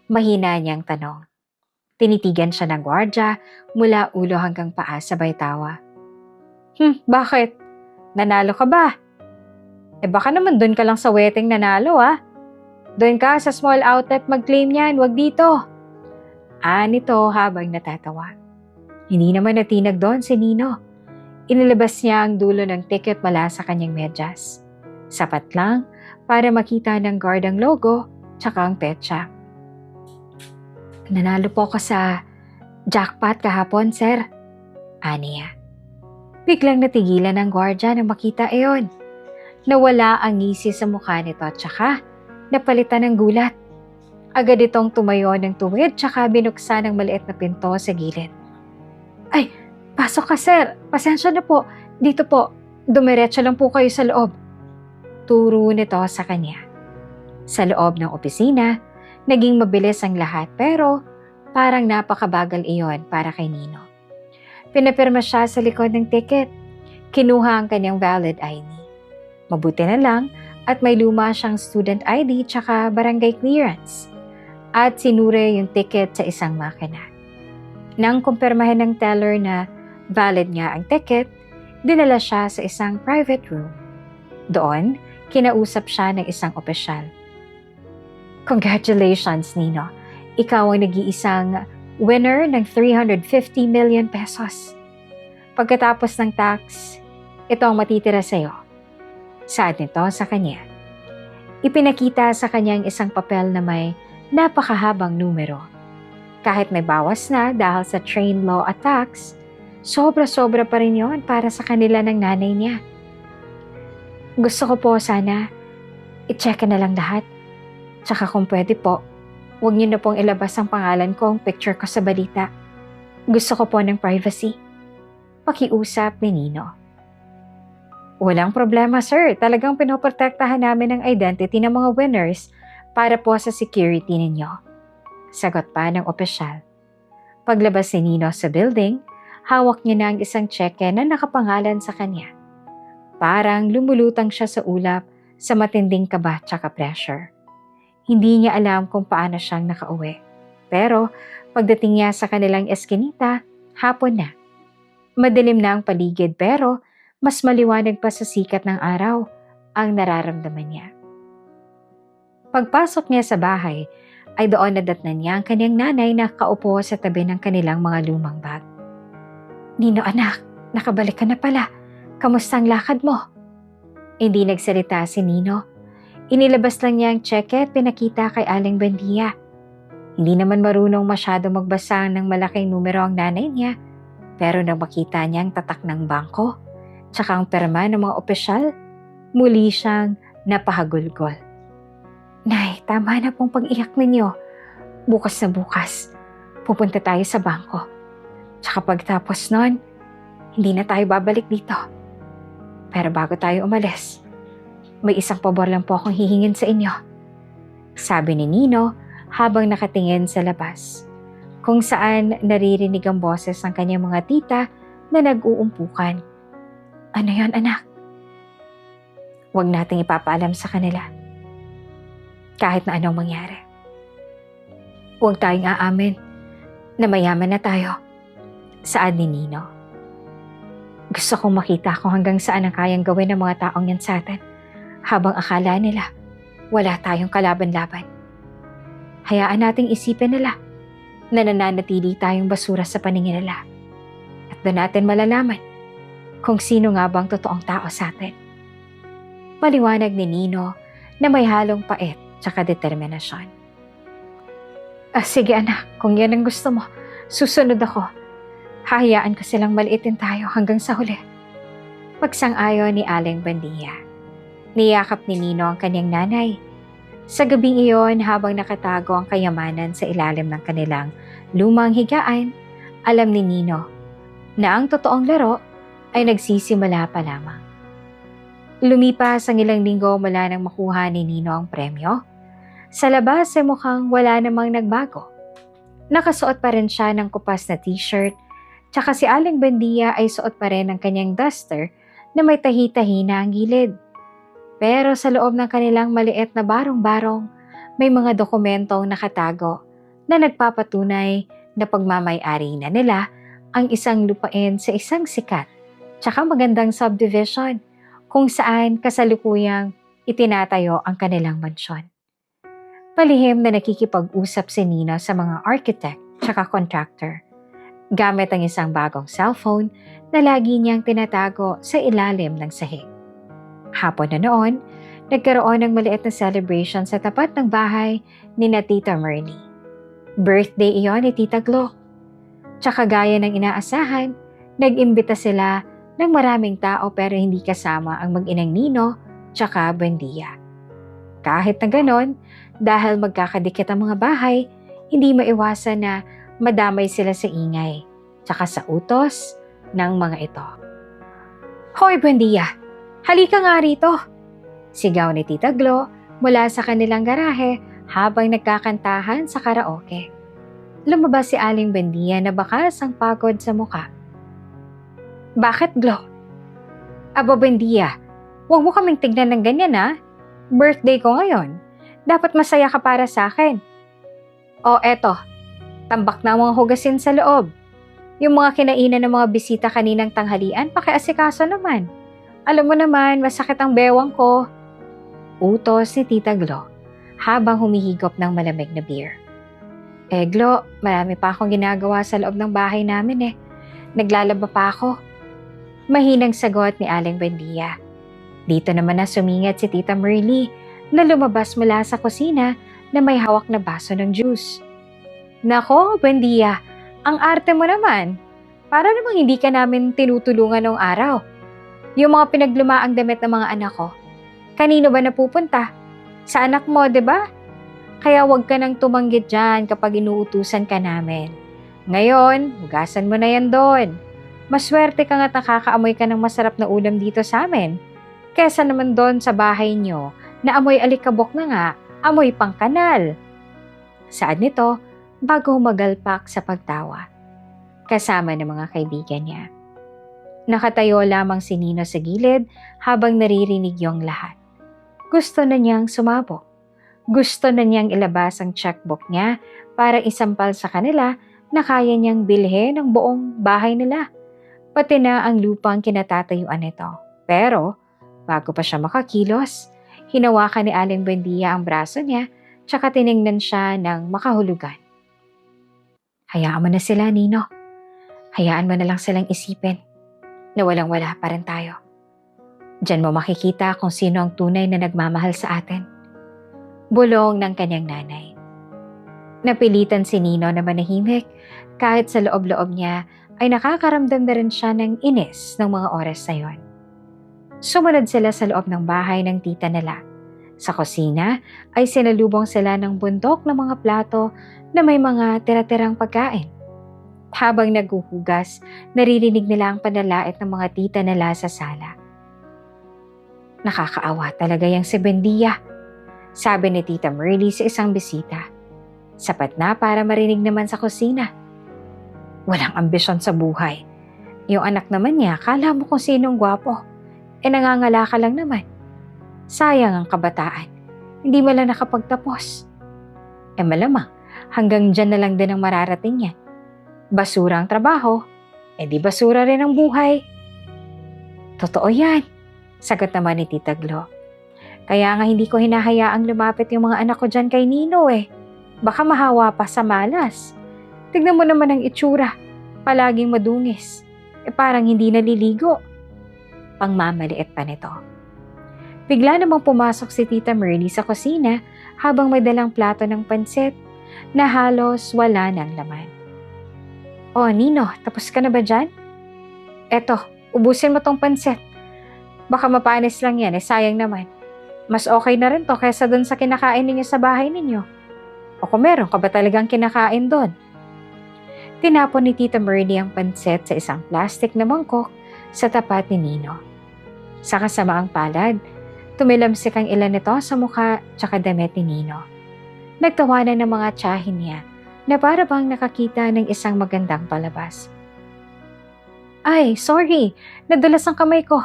Mahina niyang tanong. Tinitigan siya ng gwardya mula ulo hanggang paa sabay tawa. Bakit? Nanalo ka ba? Baka naman doon ka lang sa wedding nanalo Doon ka sa small outlet mag-claim yan, wag dito. Nito habang natatawa. Hindi naman natinag doon si Nino. Inilabas niya ang dulo ng ticket mula sa kanyang medyas. Sapat lang para makita ng guard ang logo tsaka ang petsa. Nanalo po ko sa jackpot kahapon, sir. Aniya. Biglang natigilan ng gwardya nang makita iyon. Nawala ang ngisi sa mukha nito at tsaka napalitan ng gulat. Agad itong tumayo ng tuwid tsaka binuksan ang maliit na pinto sa gilid. Ay, pasok ka sir. Pasensya na po. Dito po. Dumiretso lang po kayo sa loob. Turo nito sa kanya. Sa loob ng opisina, naging mabilis ang lahat pero parang napakabagal iyon para kay Nino. Pinapirma siya sa likod ng ticket. Kinuha ang kanyang valid ID. Mabuti na lang at may luma siyang student ID tsaka barangay clearance. At sinure yung ticket sa isang makina. Nang kumpirmahin ng teller na valid nga ang ticket, dinala siya sa isang private room. Doon, kinausap siya ng isang opisyal. Congratulations, Nino. Ikaw ang nag-iisang winner ng 350 million pesos. Pagkatapos ng tax, ito ang matitira sa'yo. Saad nito sa kanya. Ipinakita sa kanyang isang papel na may napakahabang numero. Kahit may bawas na dahil sa train law at tax, sobra-sobra pa rin yon para sa kanila ng nanay niya. Gusto ko po sana i-check na lang lahat. Tsaka kung pwede po, huwag niyo na pong ilabas ang pangalan ko, ang picture ko sa balita. Gusto ko po ng privacy. Pakiusap ni Nino. Walang problema sir, talagang pinoprotektahan namin ang identity ng mga winners para po sa security ninyo. Sagot pa ng opisyal. Paglabas ni Nino sa building, hawak niya na ang isang tseke na nakapangalan sa kanya. Parang lumulutang siya sa ulap sa matinding kaba tsaka pressure. Hindi niya alam kung paano siyang nakauwi. Pero pagdating niya sa kanilang eskinita, hapon na. Madilim na ang paligid pero mas maliwanag pa sa sikat ng araw ang nararamdaman niya. Pagpasok niya sa bahay, ay doon nadatnan niya ang kanyang nanay na kaupo sa tabi ng kanilang mga lumang bag. Nino anak, nakabalik ka na pala. Kamusta ang lakad mo? Hindi nagsalita si Nino. Inilabas lang niya ang tseke at pinakita kay Aling Buendia. Hindi naman marunong masyado magbasa ng malaking numero ang nanay niya, pero nang makita niya ang tatak ng bangko, tsaka ang perma ng mga opisyal, muli siyang napahagulgol. Nay, tama na pong pag-iyak ninyo. Bukas na bukas, pupunta tayo sa bangko. Tsaka pagtapos nun, hindi na tayo babalik dito. Pero bago tayo umalis, may isang pabor lang po akong hihingin sa inyo. Sabi ni Nino habang nakatingin sa labas, kung saan naririnig ang boses ng kanyang mga tita na nag-uumpukan. Ano yon anak? Huwag nating ipapaalam sa kanila. Kahit na anong mangyari. Huwag tayong aamin na mayaman na tayo. Saad ni Nino. Gusto kong makita kung hanggang saan ang kayang gawin ng mga taong yan sa atin habang akala nila wala tayong kalaban-laban. Hayaan nating isipin nila na nananatili tayong basura sa paningin nila. At doon natin malalaman kung sino nga bang totoong tao sa atin. Maliwanag ni Nino na may halong pait tsaka determinasyon. Sige anak, kung yan ang gusto mo, susunod ako. Hahayaan ko silang maliitin tayo hanggang sa huli. Pagsang-ayon ni Aling Buendia. Niyakap ni Nino ang kanyang nanay. Sa gabing iyon, habang nakatago ang kayamanan sa ilalim ng kanilang lumang higaan, alam ni Nino na ang totoong laro ay nagsisimula pa lamang. Lumipas ang ilang linggo mula nang makuha ni Nino ang premyo. Sa labas ay mukhang wala namang nagbago. Nakasuot pa rin siya ng kupas na t-shirt, tsaka si Aling Buendia ay suot pa rin ang kanyang duster na may tahi-tahi na ang gilid. Pero sa loob ng kanilang maliit na barong-barong, may mga dokumentong nakatago na nagpapatunay na pagmamay-ari na nila ang isang lupain sa isang sikat tsaka magandang subdivision kung saan kasalukuyang itinatayo ang kanilang mansyon. Palihim na nakikipag-usap si Nino sa mga architect tsaka contractor. Gamit ang isang bagong cellphone na lagi niyang tinatago sa ilalim ng sahig. Hapon na noon, nagkaroon ng maliit na celebration sa tapat ng bahay ni na Tita Merly. Birthday iyon ni Tita Glo. Tsaka gaya ng inaasahan, nag-imbita sila ng maraming tao pero hindi kasama ang mag-inang Nino tsaka Buendia. Kahit na ganon, dahil magkakadikit ang mga bahay, hindi maiwasan na madamay sila sa ingay tsaka sa utos ng mga ito. Hoy Buendia, halika nga rito! Sigaw ni Tita Glo mula sa kanilang garahe habang nagkakantahan sa karaoke. Lumabas si Aling Buendia na bakas ang pagod sa muka. Bakit, Glo? Aba Buendia, huwag mo kaming tignan ng ganyan ha. Birthday ko ngayon. Dapat masaya ka para sa akin. O eto, tambak na mga hugasin sa loob. Yung mga kinainan ng mga bisita kaninang tanghalian, pakiasikaso naman. Alam mo naman, masakit ang bewang ko. Utos ni Tita Glo habang humihigop ng malamig na beer. Glo, marami pa akong ginagawa sa loob ng bahay namin eh. Naglalaba pa ako. Mahinang sagot ni Aling Buendia. Dito naman na sumingit si Tita Merly na lumabas mula sa kusina na may hawak na baso ng juice. Nako, Buendia, ang arte mo naman. Para namang hindi ka namin tinutulungan noong araw. Yung mga pinaglumaang damit ng mga anak ko, kanino ba napupunta? Sa anak mo, 'di ba? Kaya huwag ka nang tumanggit dyan kapag inuutusan ka namin. Ngayon, hugasan mo na yan doon. Maswerte ka nga nakakaamoy ka ng masarap na ulam dito sa amin. Kesa naman doon sa bahay nyo na amoy alikabok na nga, amoy pang kanal. Saad nito, bago humagalpak sa pagtawa. Kasama ng mga kaibigan niya. Nakatayo lamang si Nino sa gilid habang naririnig yung lahat. Gusto na niyang sumabog. Gusto na niyang ilabas ang checkbook niya para isampal sa kanila na kaya niyang bilhin ang buong bahay nila. Pati na ang lupang kinatatayuan nito. Pero, bago pa siya makakilos, hinawakan ni Aling Buendia ang braso niya tsaka tiningnan siya ng makahulugan. Hayaan mo na sila, Nino. Hayaan mo na lang silang isipin na walang-wala pa rin tayo. Diyan mo makikita kung sino ang tunay na nagmamahal sa atin. Bulong ng kanyang nanay. Napilitan si Nino na manahimik kahit sa loob-loob niya ay nakakaramdam na rin siya ng inis ng mga oras na yon. Sumunod sila sa loob ng bahay ng tita nila. Sa kusina ay sinalubong sila ng bundok ng mga plato na may mga tira-tirang pagkain. Habang naghuhugas, naririnig nila ang panalait ng mga tita nila sa sala. Nakakaawa talaga yung si Buendia, sabi ni Tita Merly sa isang bisita. Sapat na para marinig naman sa kusina. Walang ambisyon sa buhay. Yung anak naman niya, kala mo kung sinong gwapo. Nangangalaka lang naman. Sayang ang kabataan. Hindi mo lang nakapagtapos. Malamang, hanggang dyan na lang din ang mararating niya. Basura ang trabaho, di basura rin ang buhay. Totoo yan, sagot naman ni Tita Glo. Kaya nga hindi ko hinahayaang lumapit yung mga anak ko dyan kay Nino eh. Baka mahawa pa sa malas. Tignan mo naman ang itsura. Palaging madungis. Parang hindi naliligo. Pangmamaliit pa nito. Bigla namang pumasok si Tita Merly sa kusina habang may dalang plato ng pansit na halos wala ng laman. Oh, Nino, tapos ka na ba dyan? Eto, ubusin mo tong pansit. Baka mapanis lang yan, sayang naman. Mas okay na rin to kaysa dun sa kinakain ninyo sa bahay ninyo. O kung meron ka ba talagang kinakain doon? Tinapon ni Tita Merly ang pansit sa isang plastic na mangkok sa tapat ni Nino. Sa kasamaang palad, tumilamsik ang ilan nito sa mukha tsaka damit ni Nino. Nagtawanan ng mga tiyahin niya na para bang nakakita ng isang magandang palabas. Ay, sorry, nadulas ang kamay ko.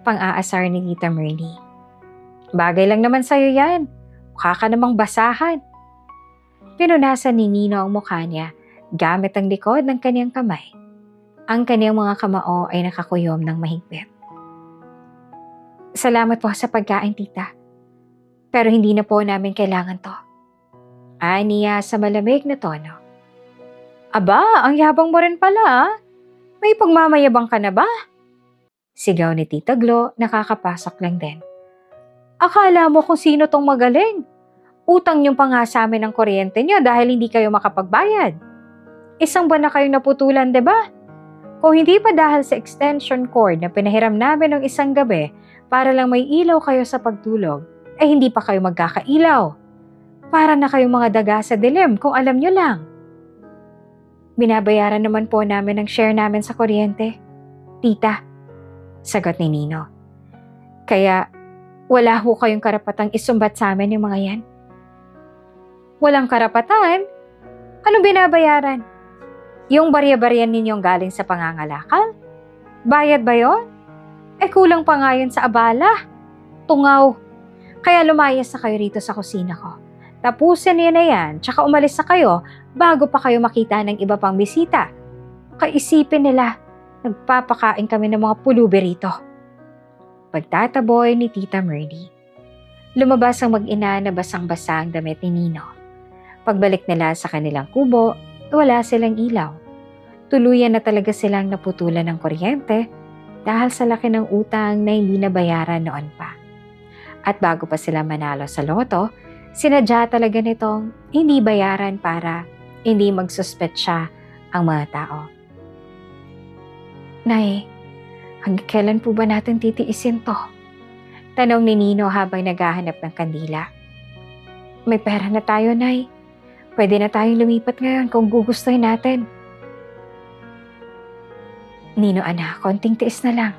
Pang-aasar ni Tita Merly. Bagay lang naman sa'yo yan. Mukha ka namang basahan. Pinunasan ni Nino ang mukha niya gamit ang likod ng kanyang kamay. Ang kanyang mga kamao ay nakakuyom ng mahigpit. Salamat po sa pagkain, tita. Pero hindi na po namin kailangan to. Aniya sa malamig na tono. Aba, ang yabang mo rin pala ah. May pagmamayabang ka na ba? Sigaw ni Tita Glo, nakakapasok lang din. Akala mo kung sino tong magaling. Utang niyo pa nga sa amin ang kuryente niyo dahil hindi kayo makapagbayad. Isang buwan na kayong naputulan, 'di ba? Kung hindi pa dahil sa extension cord na pinahiram namin ng isang gabi para lang may ilaw kayo sa pagtulog, ay hindi pa kayo magkakailaw. Para na kayong mga daga sa dilim kung alam niyo lang. Binabayaran naman po namin ang share namin sa kuryente. Tita, sagot ni Nino. Kaya wala ho kayong karapatang isumbat sa amin yung mga yan. Walang karapatan? Anong binabayaran? Yung barya-baryan ninyong galing sa pangangalakal? Bayad ba yon? Kulang pa nga yun sa abala. Tungaw. Kaya lumayas na kayo rito sa kusina ko. Tapusin niyo na yan, tsaka umalis na kayo bago pa kayo makita ng iba pang bisita. Kaisipin nila, nagpapakain kami ng mga pulubi rito. Pagtataboy ni Tita Myrnie. Lumabas ang mag-ina na basang-basa ang damit ni Nino. Pagbalik nila sa kanilang kubo, wala silang ilaw. Tuluyan na talaga silang naputulan ng kuryente dahil sa laki ng utang na hindi nabayaran noon pa. At bago pa sila manalo sa loto, sinadya talaga nitong hindi bayaran para hindi magsuspetsya ang mga tao. Nay, hanggang kailan po ba natin titiisin to? Tanong ni Nino habang naghahanap ng kandila. May pera na tayo, Nay. Pwede na tayong lumipat ngayon kung gugustuhin natin. Nino anak, konting tiis na lang.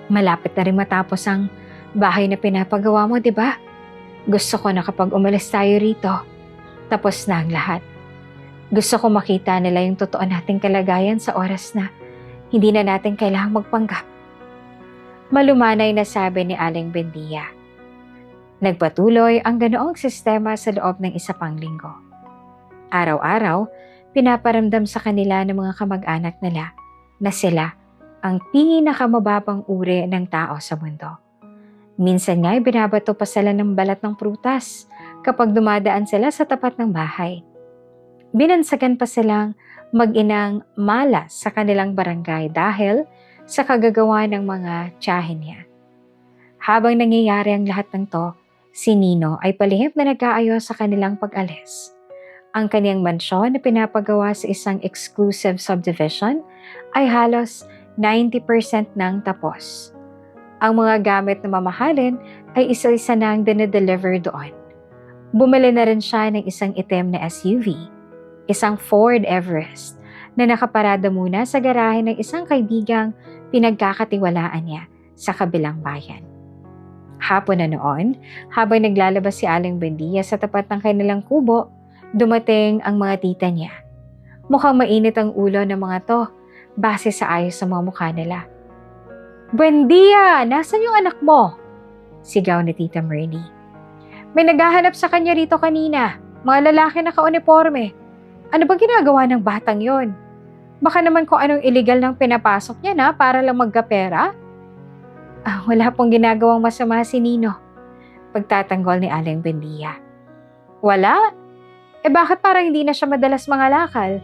Malapit na rin matapos ang bahay na pinapagawa mo, di ba? Gusto ko na kapag umalis tayo rito, tapos na ang lahat. Gusto ko makita nila yung totoo nating kalagayan sa oras na hindi na natin kailangang magpanggap. Malumanay na sabi ni Aling Bendia. Nagpatuloy ang ganoong sistema sa loob ng isa pang linggo. Araw-araw, pinaparamdam sa kanila ng mga kamag-anak nila na sila ang pinakamababang uri ng tao sa mundo. Minsan nga'y binabato pa sila ng balat ng prutas kapag dumadaan sila sa tapat ng bahay. Binansagan pa silang mag-inang malas sa kanilang barangay dahil sa kagagawa ng mga tiyahin niya. Habang nangyayari ang lahat ng to, si Nino ay palihim na nag-aayos sa kanilang pag-alis. Ang kaniyang mansyon na pinapagawa sa isang exclusive subdivision ay halos 90% nang tapos. Ang mga gamit na mamahalin ay isa-isa nang dinedeliver doon. Bumili na rin siya ng isang itim na SUV, isang Ford Everest, na nakaparada muna sa garahe ng isang kaibigang pinagkakatiwalaan niya sa kabilang bayan. Hapon na noon, habang naglalabas si Aling Bendia sa tapat ng kanilang kubo, dumating ang mga tita niya. Mukhang mainit ang ulo ng mga to, base sa ayos sa mga mukha nila. Buendia! Nasaan yung anak mo? Sigaw ni Tita Myrnie. May naghahanap sa kanya rito kanina, mga lalaki na ka-uniforme. Ano ba ginagawa ng batang yon? Baka naman kung anong illegal nang pinapasok niya na para lang magkapera? Wala pong ginagawang masama si Nino. Pagtatanggol ni Aling Bendia. Wala? Bakit parang hindi na siya madalas mangalakal?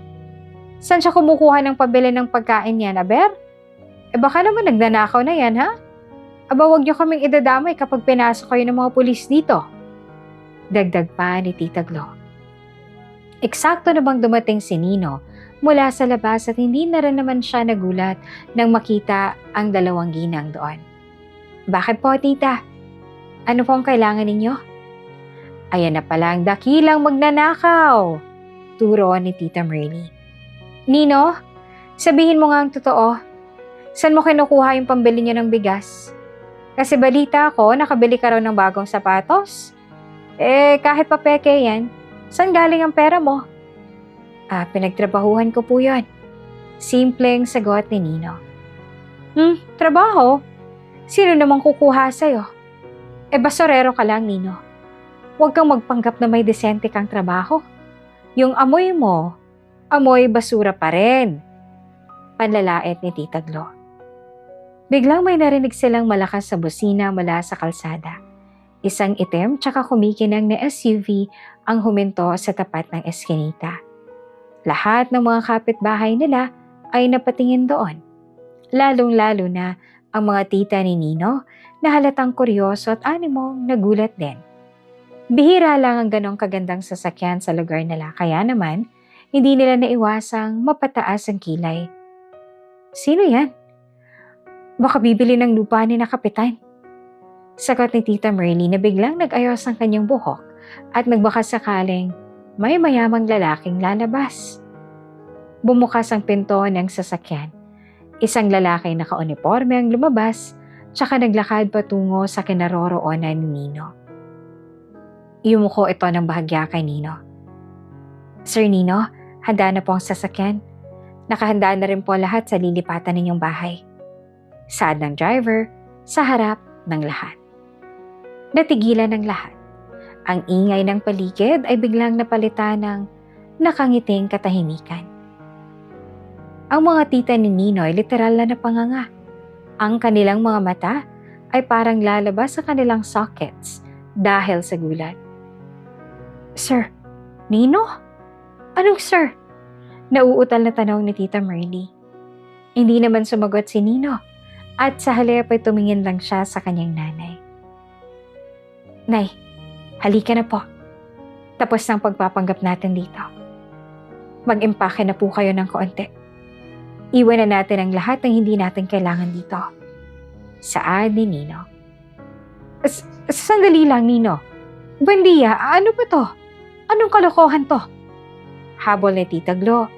Saan siya kumukuha ng pabili ng pagkain niya, Aber? Baka naman nagnanakaw na yan, ha? Aba, huwag niyo kaming idadamay kapag pinasok kayo ng mga pulis dito. Dagdag pa ni Tita Glo. Eksakto na bang dumating si Nino mula sa labas at hindi na rin naman siya nagulat nang makita ang dalawang ginang doon. Bakit po, tita? Ano po ang kailangan ninyo? Ayan na pala ang dakilang magnanakaw, turo ni Tita Myrnie. Nino, sabihin mo nga ang totoo. Saan mo kinukuha yung pambili niyo ng bigas? Kasi balita ko, nakabili ka raw ng bagong sapatos. Kahit pa peke yan, saan galing ang pera mo? Pinagtrabahuhan ko po yun. Simpleng sagot ni Nino. Trabaho? Sino namang kukuha sa'yo? Basurero ka lang, Nino. Huwag kang magpanggap na may desente kang trabaho. Yung amoy mo, amoy basura pa rin. Panlalait ni Tita Glo. Biglang may narinig silang malakas sa busina mula sa kalsada. Isang itim tsaka kumikinang na SUV ang huminto sa tapat ng eskinita. Lahat ng mga kapitbahay nila ay napatingin doon. Lalong-lalo na ang mga tita ni Nino na halatang kuryoso at animong nagulat din. Bihira lang ang ganong kagandang sasakyan sa lugar nila, kaya naman hindi nila naiwasang mapataas ang kilay. Sino yan? Baka bibili ng lupa ni na kapitan. Sagot ni Tita Merly na biglang nag-ayos ang kanyang buhok at nagbaka sakaling may mayamang lalaking lalabas. Bumukas ang pinto ng sasakyan. Isang lalaki naka-uniforme ang lumabas, tsaka naglakad patungo sa kinaroroonan ni Nino. Yumuko ito ng bahagya kay Nino. Sir Nino, handa na po ang sasakyan. Nakahanda na rin po lahat sa lilipatan ninyong bahay. Saad ng driver sa harap ng lahat. Natigilan ng lahat. Ang ingay ng paligid ay biglang napalitan ng nakangiting katahimikan. Ang mga tita ni Nino ay literal na napanganga. Ang kanilang mga mata ay parang lalabas sa kanilang sockets dahil sa gulat. Sir, Nino? Anong sir? Nauutal na tanong ni Tita Merly. Hindi naman sumagot si Nino at sa halip ay tumingin lang siya sa kanyang nanay. Nay, halika na po. Tapos ng pagpapanggap natin dito. Mag-impake na po kayo ng kaunti. Iwan na natin ang lahat ng hindi natin kailangan dito. Saad ni Nino. Sandali lang, Nino. Buendia, ano ba to? Anong kalokohan to? Habol ni Tita Glo,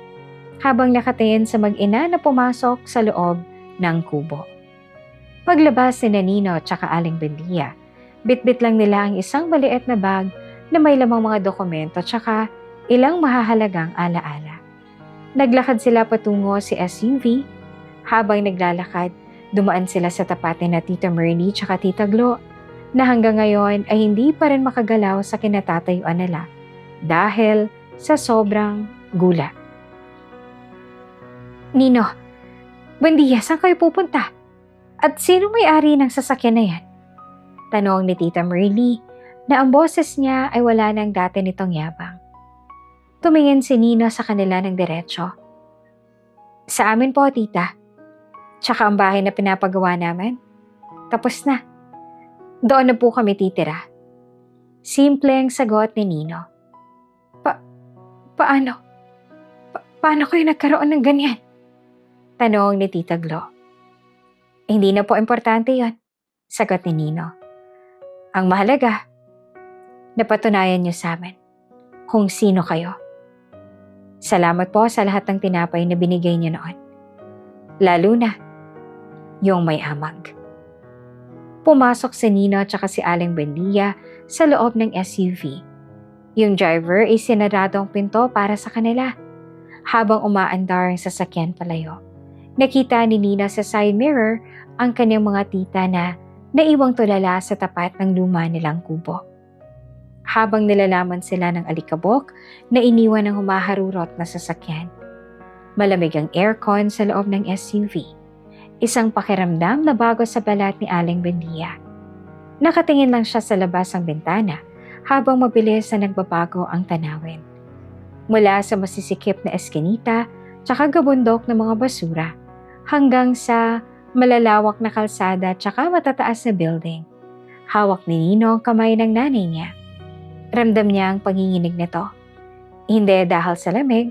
habang nakatingin sa mag-ina na pumasok sa loob ng kubo. Paglabas ni Nino at saka Aling Buendia, bitbit lang nila ang isang maliit na bag na may lamang mga dokumento at saka ilang mahahalagang alaala. Naglakad sila patungo si SUV. Habang naglalakad, dumaan sila sa tapatin na Tita Merly at saka Tita Glo na hanggang ngayon ay hindi pa rin makagalaw sa kinatatayuan nila dahil sa sobrang gulat. Nino, Buendia, saan kayo pupunta? At sino may-ari ng sasakyan na yan? Tanong ni Tita Merly na ang boses niya ay wala nang dati nitong yabang. Tumingin si Nino sa kanila ng diretsyo. Sa amin po, tita. Tsaka ang bahay na pinapagawa namin, tapos na. Doon na po kami titira. Simpleng sagot ni Nino. Paano? Paano kayo nagkaroon ng ganyan? Tanong ni Tita Glo. Hindi na po importante yon, sagot ni Nino. Ang mahalaga, napatunayan niyo sa amin kung sino kayo. Salamat po sa lahat ng tinapay na binigay niyo noon. Lalo na yung may amag. Pumasok si Nino at saka si Aling Buendia sa loob ng SUV. Yung driver ay sinarado ang pinto para sa kanila. Habang umaandar ang sasakyan palayo, nakita ni Nino sa side mirror ang kanyang mga tita na naiwang tulala sa tapat ng luma nilang kubo. Habang nilalaman sila ng alikabok na iniwan ng humaharurot na sasakyan. Malamig ang aircon sa loob ng SUV. Isang pakiramdam na bago sa balat ni Aling Buendia. Nakatingin lang siya sa labas ng bintana habang mabilis na nagbabago ang tanawin. Mula sa masisikip na eskinita tsaka gabundok ng mga basura hanggang sa malalawak na kalsada tsaka matataas na building. Hawak ni Nino ang kamay ng nanay niya. Ramdam niya ang panginginig nito. Hindi dahil sa lamig,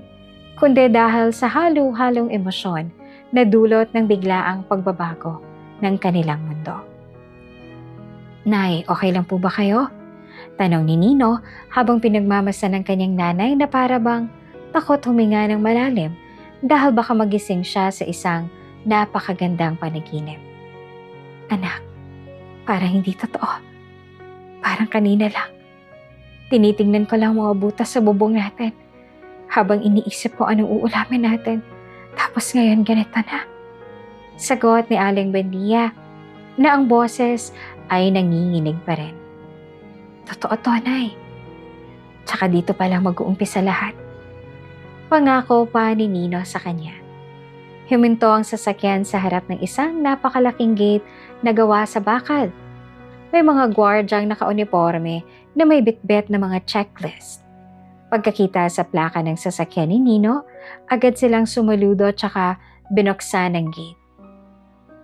kundi dahil sa halo-halong emosyon na dulot ng biglaang pagbabago ng kanilang mundo. Nay, okay lang po ba kayo? Tanong ni Nino habang pinagmamasan ng kanyang nanay na para bang takot huminga ng malalim dahil baka magising siya sa isang napakagandang panaginip. Anak, parang hindi totoo. Parang kanina lang. Tinitingnan ko lang mga butas sa bubong natin habang iniisip ko anong uulamin natin. Tapos ngayon ganito na. Sagot ni Aling Buendia na ang boses ay nanginginig pa rin. Totoo to, Nay. Tsaka dito pa lang mag-uumpisa lahat. Pangako pa ni Nino sa kanya. Huminto ang sasakyan sa harap ng isang napakalaking gate na gawa sa bakal. May mga gwardyang naka-uniforme na may bitbit na mga checklist. Pagkakita sa plaka ng sasakyan ni Nino, agad silang sumuludo tsaka binuksan ang gate.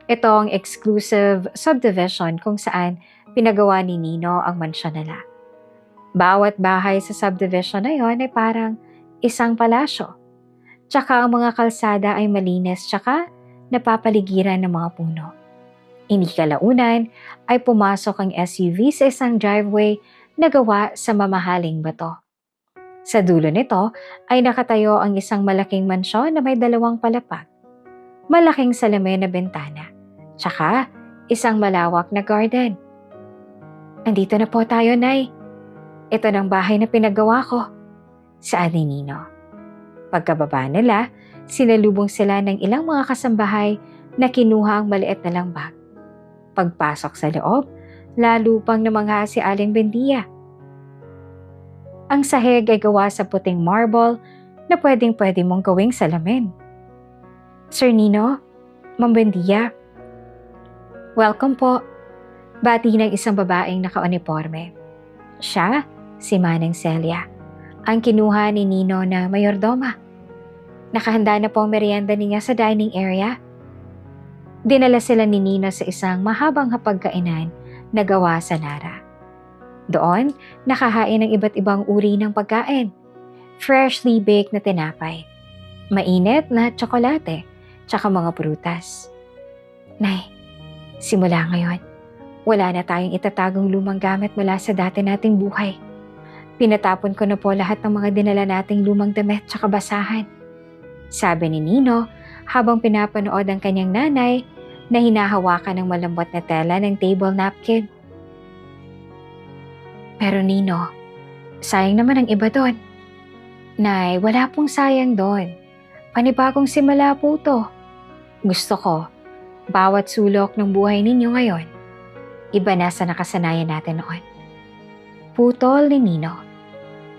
Ito ang exclusive subdivision kung saan pinagawa ni Nino ang mansyon nila. Bawat bahay sa subdivision na yon ay parang isang palasyo. Tsaka ang mga kalsada ay malinis tsaka napapaligiran ng mga puno. Hindi kalaunan ay pumasok ang SUV sa isang driveway na gawa sa mamahaling bato. Sa dulo nito ay nakatayo ang isang malaking mansyon na may 2 palapag, malaking salamin na bintana, tsaka isang malawak na garden. Andito na po tayo, Nay. Ito ng bahay na pinagawa ko, sabi ni Nino. Pagkababa nila, sinalubong sila ng ilang mga kasambahay na kinuha ang maliit na lang bag. Pagpasok sa loob, lalo pang namangha si Aling Buendia. Ang sahig ay gawa sa puting marble na pwedeng-pwede mong gawing salamin. Sir Nino, Ma'am Buendia, welcome po. Bati ng isang babaeng naka-uniforme. Siya, si Manang Celia, ang kinuha ni Nino na mayordoma. Nakahanda na po ang merienda niya sa dining area. Dinala sila ni Nino sa isang mahabang hapagkainan na gawa sa Lara. Doon, nakahain ng iba't ibang uri ng pagkain. Freshly baked na tinapay, mainit na tsokolate, tsaka mga prutas. Nay, simula ngayon, wala na tayong itatagong lumang gamit mula sa dati nating buhay. Pinatapon ko na po lahat ng mga dinala nating lumang damit tsaka basahan, sabi ni Nino habang pinapanood ang kanyang nanay na hinahawakan ng malambot na tela ng table napkin. Pero Nino, sayang naman ang iba doon. Nay, wala pong sayang doon. Panibagong simula po to. Gusto ko, bawat sulok ng buhay ninyo ngayon, iba na sa nakasanayan natin noon. Putol ni Nino.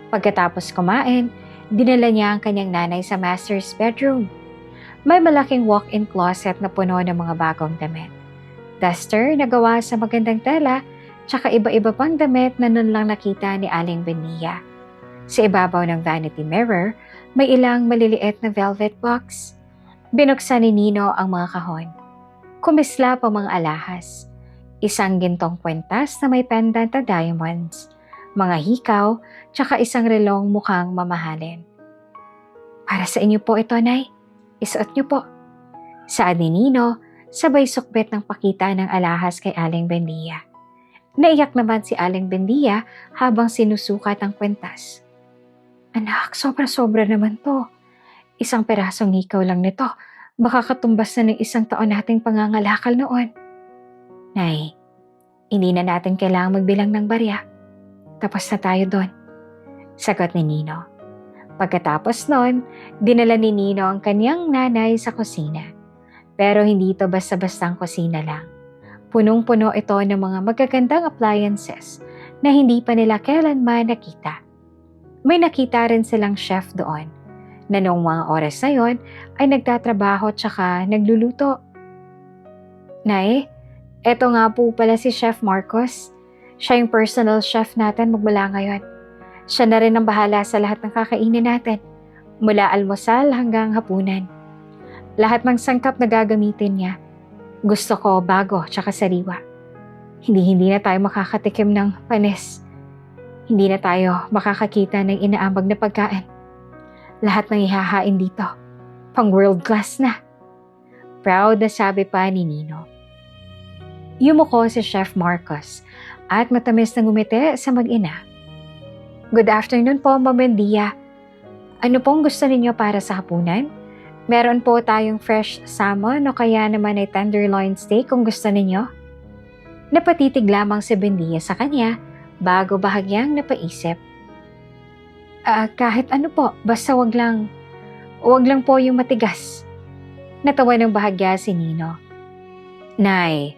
Pagkatapos kumain, dinala niya ang kanyang nanay sa master's bedroom. May malaking walk-in closet na puno ng mga bagong damit. Duster na gawa sa magandang tela, tsaka iba-iba pang damit na nun lang nakita ni Aling Buendia. Sa ibabaw ng vanity mirror, may ilang maliliit na velvet box. Binuksan ni Nino ang mga kahon. Kumislap ang mga alahas. Isang gintong kwentas na may pendant na diamonds, mga hikaw, tsaka isang relong mukhang mamahalin. Para sa inyo po ito, Nay. Isuot niyo po, sabi ni Nino, sabay sukbit ng pakita ng alahas kay Aling Buendia. Naiyak naman si Aling Buendia habang sinusukat ang kwentas. Anak, sobra-sobra naman to. Isang perasong hikaw lang nito. Baka katumbas na ng 1 taon nating pangangalakal noon. Nay, hindi na natin kailangang magbilang ng barya. Tapos na tayo doon, sagot ni Nino. Pagkatapos noon, dinala ni Nino ang kanyang nanay sa kusina. Pero hindi ito basta-bastang kusina lang. Punong-puno ito ng mga magagandang appliances na hindi pa nila kailanman nakita. May nakita rin silang chef doon na noong mga oras na yon ay nagtatrabaho tsaka nagluluto. Nay, eto nga po pala si Chef Marcos. Siya yung personal chef natin magmula ngayon. Siya na rin ang bahala sa lahat ng kakainin natin, mula almusal hanggang hapunan. Lahat ng sangkap na gagamitin niya, gusto ko bago tsaka sariwa. Hindi na tayo makakatikim ng panis. Hindi na tayo makakakita ng inaambag na pagkain. Lahat ng ihahain dito, pang world class na. Proud na sabi pa ni Nino. Yumuko si Chef Marcos at matamis na ngumiti sa mag-ina. Good afternoon po, Ma'am Buendia. Ano pong gusto ninyo para sa hapunan? Meron po tayong fresh salmon o kaya naman ay tenderloin steak kung gusto ninyo. Napatitig lamang si Buendia sa kanya bago bahagyang napaisip. Kahit ano po, basta wag lang po yung matigas. Natawa ng bahagya si Nino. Nay,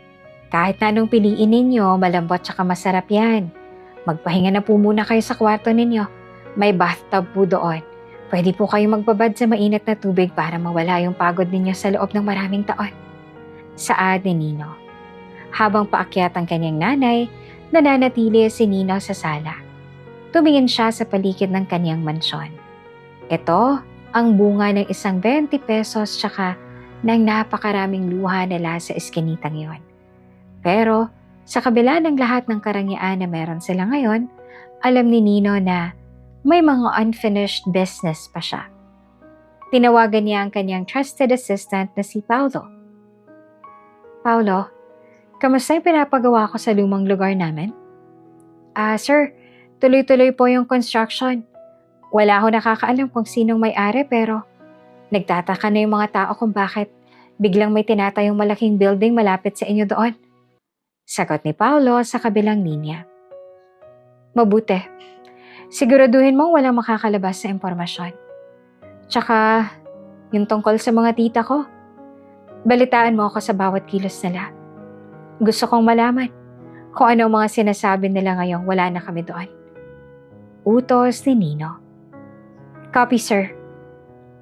kahit na anong piliin ninyo, malambot tsaka masarap yan. Magpahinga na po muna kayo sa kwarto ninyo. May bathtub po doon. Pwede po kayong magbabad sa mainit na tubig para mawala yung pagod ninyo sa loob ng maraming taon. Saad ni Nino. Habang paakyat ang kanyang nanay, nananatili si Nino sa sala. Tumingin siya sa paligid ng kaniyang mansyon. Ito ang bunga ng isang 20 pesos tsaka ng napakaraming luha nila sa eskinitang yon. Pero sa kabila ng lahat ng karangyaan na meron sila ngayon, alam ni Nino na may mga unfinished business pa siya. Tinawagan niya ang kanyang trusted assistant na si Paulo. Paulo, kamusta yung pinapagawa ko sa lumang lugar namin? Sir, tuloy-tuloy po yung construction. Wala ako nakakaalam kung sinong may-ari pero nagtataka na yung mga tao kung bakit biglang may tinatayong malaking building malapit sa inyo doon. Sagot ni Paulo sa kabilang linya. Mabuti. Siguraduhin mong walang makakalabas sa impormasyon. Tsaka, yung tungkol sa mga tita ko, balitaan mo ako sa bawat kilos nila. Gusto kong malaman kung ano mga sinasabi nila ngayong wala na kami doon. Utos ni Nino. Copy, sir.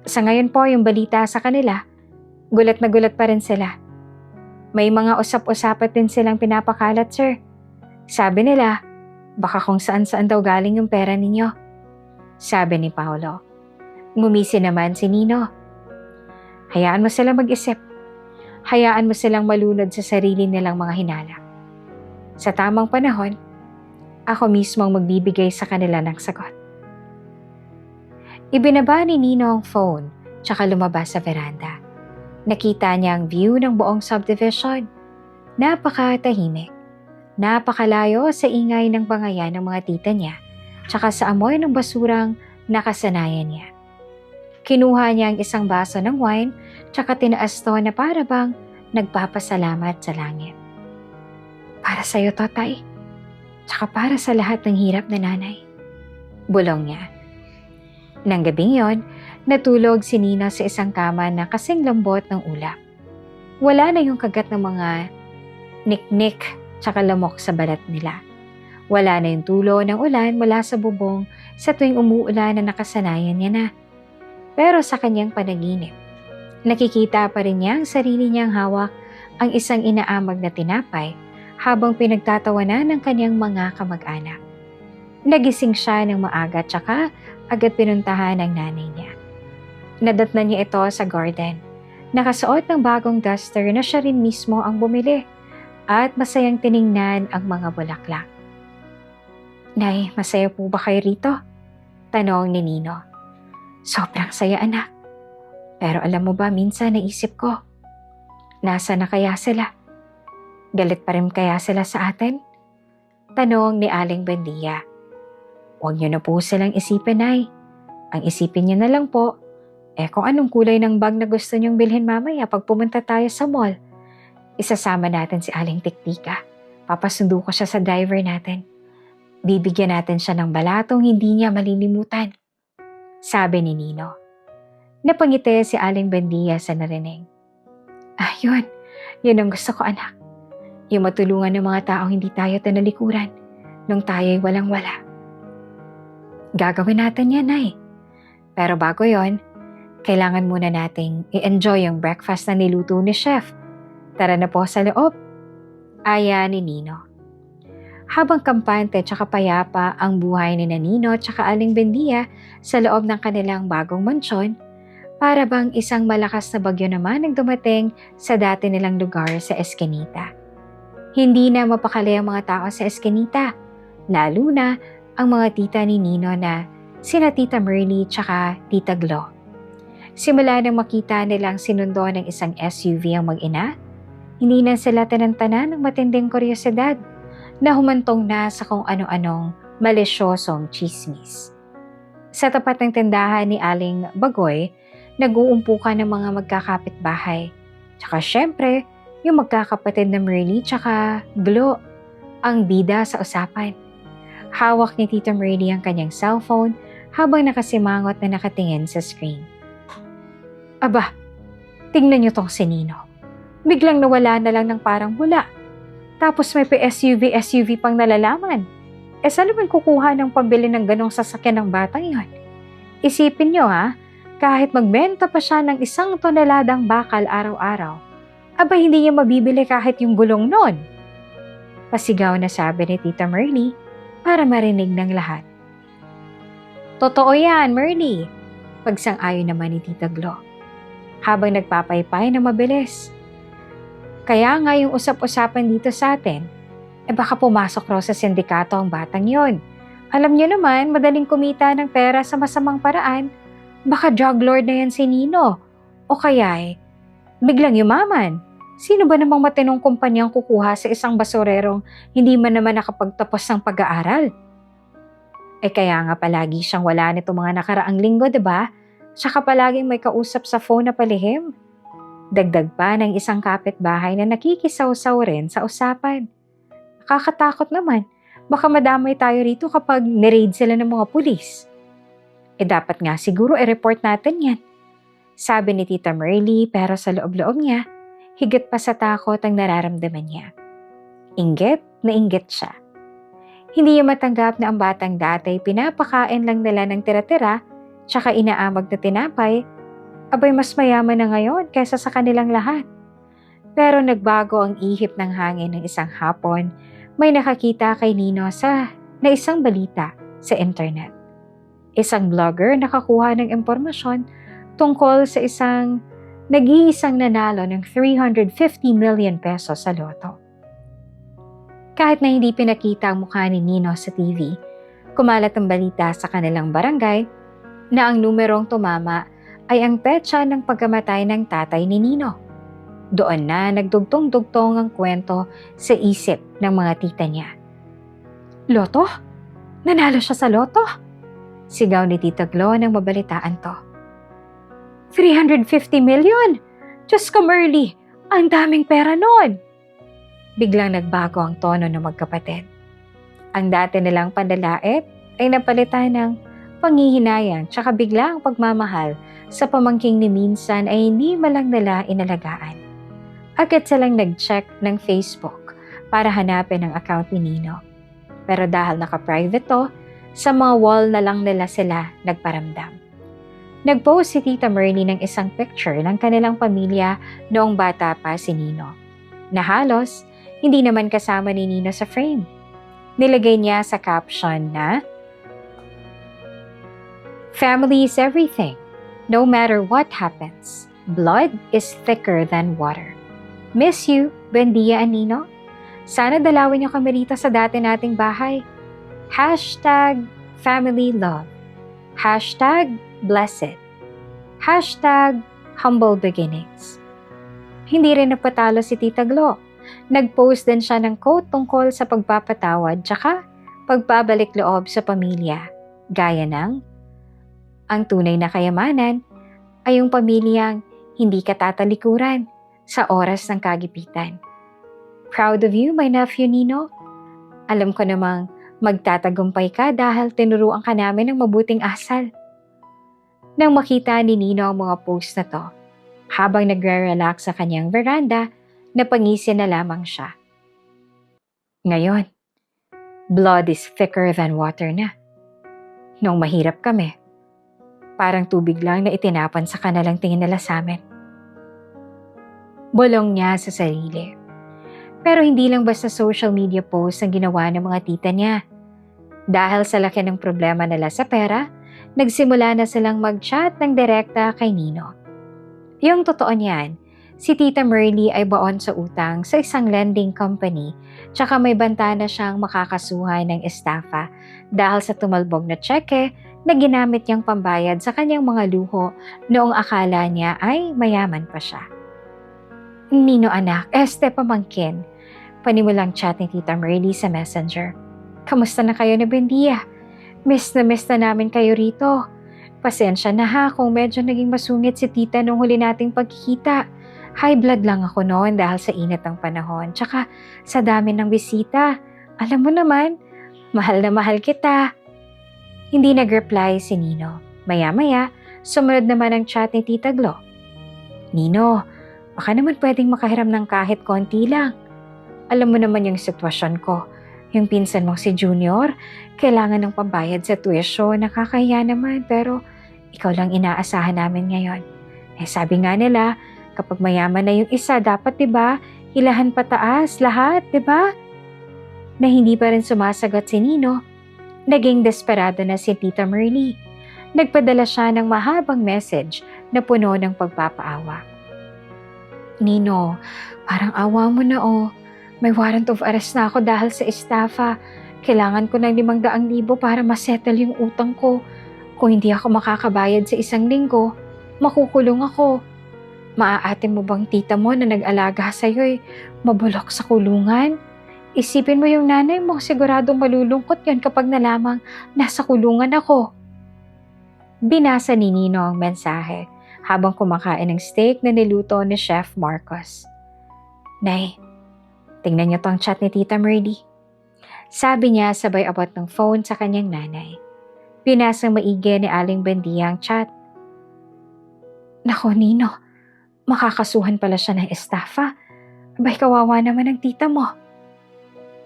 Sa ngayon po yung balita sa kanila, gulat na gulat pa rin sila. May mga usap-usapat din silang pinapakalat, sir. Sabi nila, baka kung saan-saan daw galing yung pera ninyo. Sabi ni Paulo. Ngumisi naman si Nino. Hayaan mo silang mag-isip. Hayaan mo silang malunod sa sarili nilang mga hinala. Sa tamang panahon, ako mismo ang magbibigay sa kanila ng sagot. Ibinaba ni Nino ang phone, tsaka lumabas sa veranda. Nakita niya ang view ng buong subdivision. Napakatahimik. Napakalayo sa ingay ng bangayan ng mga tita niya, tsaka sa amoy ng basurang nakasanayan niya. Kinuha niya ang isang baso ng wine, tsaka tinaas to na para bang nagpapasalamat sa langit. Para sa'yo to, Tay. Tsaka para sa lahat ng hirap na nanay. Bulong niya. Nang gabing yon, natulog si Nina sa isang kama na kasing lambot ng ulap. Wala na yung kagat ng mga niknik tsaka lamok sa balat nila. Wala na yung tulo ng ulan mula sa bubong sa tuwing umuulan na nakasanayan niya na. Pero sa kanyang panaginip, nakikita pa rin niya ang sarili niyang hawak ang isang inaamag na tinapay habang pinagtatawanan ng kanyang mga kamag-anak. Nagising siya ng maaga tsaka agad pinuntahan ng nanay niya. Nadatnan niya ito sa garden. Nakasuot ng bagong duster na siya rin mismo ang bumili at masayang tiningnan ang mga bulaklak. Nay, masaya po ba kayo rito? Tanong ni Nino. Sobrang saya, anak. Pero alam mo ba, minsan naisip ko, nasa na kaya sila? Galit pa rin kaya sila sa atin? Tanong ni Aling Buendia. Huwag niyo na po silang isipin, Nay. Ang isipin niyo na lang po, kung anong kulay ng bag na gusto niyong bilhin mamaya pag pumunta tayo sa mall. Isasama natin si Aling Tiktika. Papasundo ko siya sa driver natin. Bibigyan natin siya ng balatong hindi niya malilimutan. Sabi ni Nino. Napangiti si Aling Buendia sa narinig. Yun. Yun ang gusto ko, anak. Yung matulungan ng mga taong hindi tayo tinalikuran nung tayo'y walang-wala. Gagawin natin yan, Nay. Pero bago yon, kailangan muna nating i-enjoy yung breakfast na niluto ni Chef. Tara na po sa loob. Aya ni Nino. Habang kampante tsaka payapa ang buhay ni Nino tsaka Aling Buendia sa loob ng kanilang bagong mansyon, para bang isang malakas na bagyo naman ang dumating sa dati nilang lugar sa Eskinita. Hindi na mapakali ang mga tao sa Eskinita, lalo na ang mga tita ni Nino na sina Tita Merly tsaka Tita Glo. Simula nang makita nilang sinundo ng isang SUV ang mag-ina, hindi na sila tinantanan ng matinding kuryosidad na humantong na sa kung ano-anong malisyosong chismis. Sa tapat ng tindahan ni Aling Bagoy, nag-uumpukan ng mga magkakapitbahay. Tsaka syempre, yung magkakapatid na Merly tsaka Glo ang bida sa usapan. Hawak ni Tita Merly ang kanyang cellphone habang nakasimangot na nakatingin sa screen. Aba, tingnan niyo tong si Nino. Biglang nawala na lang ng parang bula. Tapos may pa-SUV pang nalalaman. Saan naman kukuha ng pambili ng ganong sasakyan ng batang yon? Isipin niyo kahit magbenta pa siya ng 1 toneladang bakal araw-araw, aba hindi niya mabibili kahit yung gulong nun. Pasigaw na sabi ni Tita Merly para marinig ng lahat. Totoo yan, Merly. Pagsang-ayon naman ni Tita Glo. Habang nagpapaypay na mabilis. Kaya nga yung usap-usapan dito sa atin, baka pumasok raw sa sindikato ang batang yon. Alam niyo naman, madaling kumita ng pera sa masamang paraan. Baka drug lord na yan si Nino. O kaya biglang yumaman. Sino ba namang matinong kumpanyang kukuha sa isang basurerong hindi man naman nakapagtapos ng pag-aaral? Kaya nga palagi siyang wala nito mga nakaraang linggo, diba? Tsaka palaging may kausap sa phone na palihim. Dagdag pa ng isang kapitbahay na nakikisaw-saw rin sa usapan. Nakakatakot naman. Baka madamay tayo rito kapag ni-raid sila ng mga pulis. Dapat nga siguro i-report natin yan. Sabi ni Tita Merly, pero sa loob-loob niya, higit pa sa takot ang nararamdaman niya. Inggit na inggit siya. Hindi niya matanggap na ang batang dati pinapakain lang nila ng tira-tira tsaka inaamag na tinapay, abay mas mayaman na ngayon kaysa sa kanilang lahat. Pero nagbago ang ihip ng hangin ng isang hapon, may nakakita kay Nino na isang balita sa internet. Isang blogger nakakuha ng impormasyon tungkol sa nag-iisang nanalo ng 350 million pesos sa loto. Kahit na hindi pinakita ang mukha ni Nino sa TV, kumalat ang balita sa kanilang barangay na ang numerong tumama ay ang petsa ng pagkamatay ng tatay ni Nino. Doon na nagdugtong-dugtong ang kwento sa isip ng mga tita niya. Loto? Nanalo siya sa loto? Sigaw ni Tita Glo nang mabalitaan to. 350 million! Diyos ko, Merly! Ang daming pera nun! Biglang nagbago ang tono ng magkapatid. Ang dati nilang pandalait ay napalitan ng panghihinayang tsaka biglang pagmamahal sa pamangking ni minsan ay hindi malang nila inalagaan. Agad silang nag-check ng Facebook para hanapin ang account ni Nino. Pero dahil naka-private to, sa mga wall na lang nila sila nagparamdam. Nag-post si Tita Merly ng isang picture ng kanilang pamilya noong bata pa si Nino, na halos hindi naman kasama ni Nino sa frame. Nilagay niya sa caption na, "Family is everything. No matter what happens, blood is thicker than water. Miss you, Bendia and Nino. Sana dalawin niyo kami rito sa dati nating bahay. #family-love. #blessed. #humble beginnings." Hindi rin napatalo si Tita Glo. Nag-post din siya ng quote tungkol sa pagpapatawad tsaka pagbabalik loob sa pamilya. Gaya ng, ang tunay na kayamanan ay yung pamilyang hindi ka tatalikuran sa oras ng kagipitan. Proud of you, my nephew Nino. Alam ko namang magtatagumpay ka dahil tinuruan ka namin ng mabuting asal. Nang makita ni Nino ang mga post na to, habang nagre-relax sa kanyang veranda, napangisin na lamang siya. Ngayon, blood is thicker than water na. Nung mahirap kami, parang tubig lang na itinapan sa kanilang tingin nila sa amin. Bulong niya sa sarili. Pero hindi lang basta social media post ang ginawa ng mga tita niya. Dahil sa laki ng problema nila sa pera, nagsimula na silang mag-chat ng direkta kay Nino. Yung totoo niyan, si Tita Merly ay baon sa utang sa isang lending company tsaka may banta na siyang makakasuhan ng estafa dahil sa tumalbog na tseke na ginamit niyang pambayad sa kanyang mga luho noong akala niya ay mayaman pa siya. Nino anak, pamangkin. Panimulang chat ni Tita Merly sa messenger. Kamusta na kayo na Bendia? Miss na namin kayo rito. Pasensya na ha kung medyo naging masungit si tita nung huli nating pagkikita. High blood lang ako noon dahil sa init ng panahon. Tsaka sa dami ng bisita. Alam mo naman, mahal na mahal kita. Hindi nag-reply si Nino. Maya-maya, sumunod naman ang chat ni Tita Glo. Nino, baka naman pwedeng makahiram ng kahit konti lang. Alam mo naman yung sitwasyon ko. Yung pinsan mo si Junior, kailangan ng pambayad sa tuition. Nakakahiya naman pero ikaw lang inaasahan namin ngayon. Sabi nga nila, kapag mayaman na yung isa, dapat diba, hilahan pataas, lahat, diba? Na hindi pa rin sumasagot si Nino, naging desperado na si Tita Merly. Nagpadala siya ng mahabang message na puno ng pagpapaawa. Nino, parang awa mo na oh. May warrant of arrest na ako dahil sa estafa. Kailangan ko ng 500,000 para masettle yung utang ko. Kung hindi ako makakabayad sa 1 linggo, makukulong ako. Maaate mo bang tita mo na nag-alaga sa'yo'y mabulok sa kulungan? Isipin mo yung nanay mo, siguradong malulungkot yon kapag nalamang nasa kulungan ako. Binasa ni Nino ang mensahe habang kumakain ng steak na niluto ni Chef Marcos. Nay, tingnan niyo tong chat ni Tita Merly. Sabi niya sabay abot ng phone sa kanyang nanay. Binasang maigi ni Aling Buendia ang chat. Nako Nino, makakasuhan pala siya ng estafa. Abay kawawa naman ang tita mo.